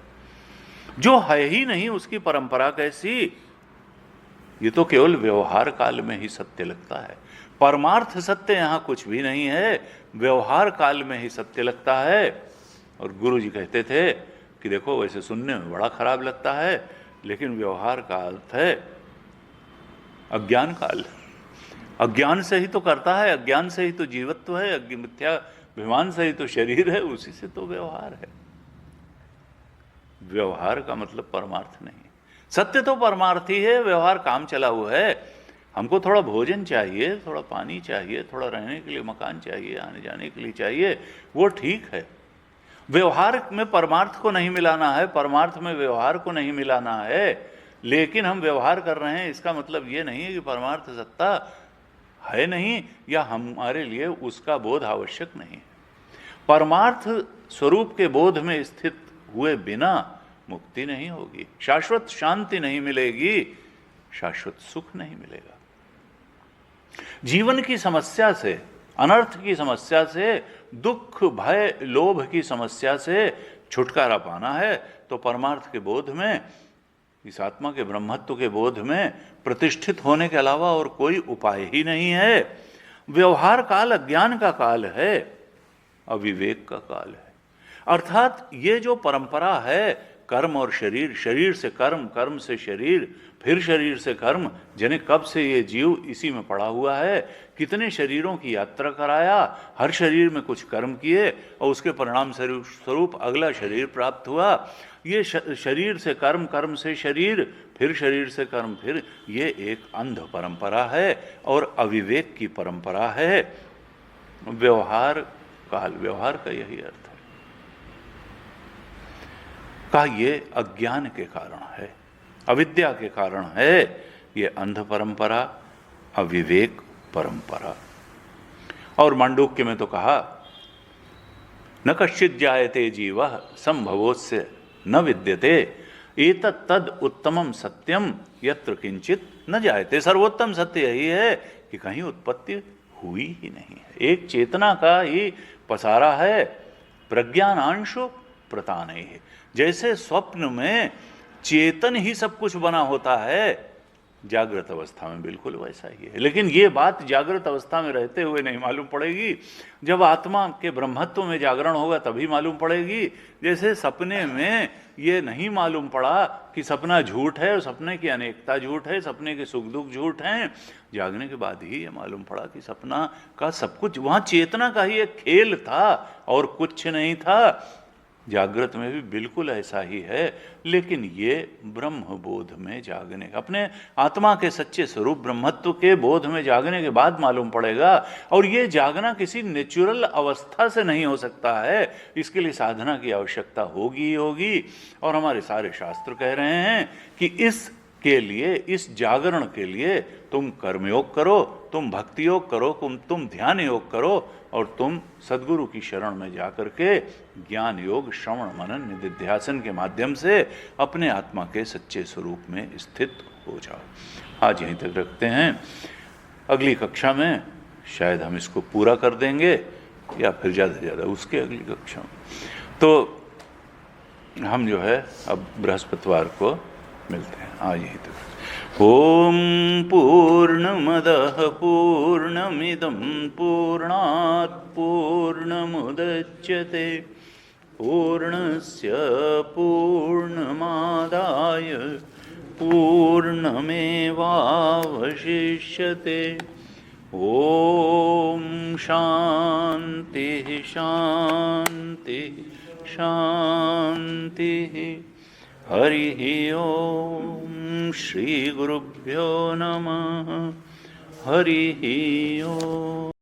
जो है ही नहीं उसकी परंपरा कैसी? ये तो केवल व्यवहार काल में ही सत्य लगता है। परमार्थ सत्य यहां कुछ भी नहीं है, व्यवहार काल में ही सत्य लगता है। और गुरु जी कहते थे कि देखो वैसे सुनने में बड़ा खराब लगता है, लेकिन व्यवहार का अर्थ है अज्ञान काल। अज्ञान से ही तो करता है, अज्ञान से ही तो जीवत्व है, मिथ्याभिमान से ही तो शरीर है, उसी से तो व्यवहार है। व्यवहार का मतलब परमार्थ नहीं। सत्य तो परमार्थ ही है, व्यवहार काम चला हुआ है। हमको थोड़ा भोजन चाहिए, थोड़ा पानी चाहिए, थोड़ा रहने के लिए मकान चाहिए, आने जाने के लिए चाहिए, वो ठीक है। व्यवहार में परमार्थ को नहीं मिलाना है, परमार्थ में व्यवहार को नहीं मिलाना है। लेकिन हम व्यवहार कर रहे हैं, इसका मतलब ये नहीं है कि परमार्थ सत्ता है नहीं, या हमारे लिए उसका बोध आवश्यक नहीं है। परमार्थ स्वरूप के बोध में स्थित हुए बिना मुक्ति नहीं होगी, शाश्वत शांति नहीं मिलेगी, शाश्वत सुख नहीं मिलेगा। जीवन की समस्या से, अनर्थ की समस्या से, दुख भय लोभ की समस्या से छुटकारा पाना है तो परमार्थ के बोध में, इस आत्मा के ब्रह्मत्व के बोध में प्रतिष्ठित होने के अलावा और कोई उपाय ही नहीं है। व्यवहार काल अज्ञान का काल है, अविवेक का काल है। अर्थात ये जो परंपरा है, कर्म और शरीर, शरीर से कर्म, कर्म से शरीर, फिर शरीर से कर्म, जने कब से ये जीव इसी में पड़ा हुआ है। कितने शरीरों की यात्रा कराया, हर शरीर में कुछ कर्म किए और उसके परिणाम स्वरूप अगला शरीर प्राप्त हुआ। ये शरीर से कर्म, कर्म से शरीर, फिर शरीर से कर्म, फिर ये एक अंध परंपरा है और अविवेक की परंपरा है। व्यवहार काल, व्यवहार का यही अर्थ है। का ये अज्ञान के कारण है, अविद्या के कारण है, ये अंध परंपरा, अविवेक परंपरा। और मांडूक्य में तो कहा न कश्चित् जायते जीवः संभवोस्य न विद्यते एतत् तद उत्तमम सत्यम यत्र किंचित न जायते। सर्वोत्तम सत्य यही है कि कहीं उत्पत्ति हुई ही नहीं है, एक चेतना का ही पसारा है, प्रज्ञानांशो प्रताने है। जैसे स्वप्न में चेतन ही सब कुछ बना होता है, जागृत अवस्था में बिल्कुल वैसा ही है। लेकिन ये बात जागृत अवस्था में रहते हुए नहीं मालूम पड़ेगी, जब आत्मा के ब्रह्मत्व में जागरण होगा तभी मालूम पड़ेगी। जैसे सपने में ये नहीं मालूम पड़ा कि सपना झूठ है और सपने की अनेकता झूठ है, सपने के सुख दुख झूठ हैं, जागने के बाद ही ये मालूम पड़ा कि सपना का सब कुछ, वहाँ चेतना का ही एक खेल था और कुछ नहीं था। जागृत में भी बिल्कुल ऐसा ही है, लेकिन ये ब्रह्म बोध में जागने, अपने आत्मा के सच्चे स्वरूप ब्रह्मत्व के बोध में जागने के बाद मालूम पड़ेगा। और ये जागना किसी नेचुरल अवस्था से नहीं हो सकता है, इसके लिए साधना की आवश्यकता होगी ही होगी। और हमारे सारे शास्त्र कह रहे हैं कि इसके लिए, इस जागरण के लिए तुम कर्मयोग करो, तुम भक्ति योग करो, तुम ध्यान योग करो, और तुम सद्गुरु की शरण में जाकर के ज्ञान योग, श्रवण मनन निधिध्यासन के माध्यम से अपने आत्मा के सच्चे स्वरूप में स्थित हो जाओ। आज यहीं तक रखते हैं, अगली कक्षा में शायद हम इसको पूरा कर देंगे, या फिर ज़्यादा से ज़्यादा उसके अगली कक्षा में। तो हम जो है अब बृहस्पतिवार को मिलते हैं। आज यहीं तक। ओम पूर्णमदः पूर्णमिदं पूर्णात् पूर्णमुदच्यते पूर्णस्य पूर्णमादाय पूर्णमेवावशिष्यते। ओम शांति शांति शांति। हरि ओम श्री गुरुभ्यो नमः। हरि ओम।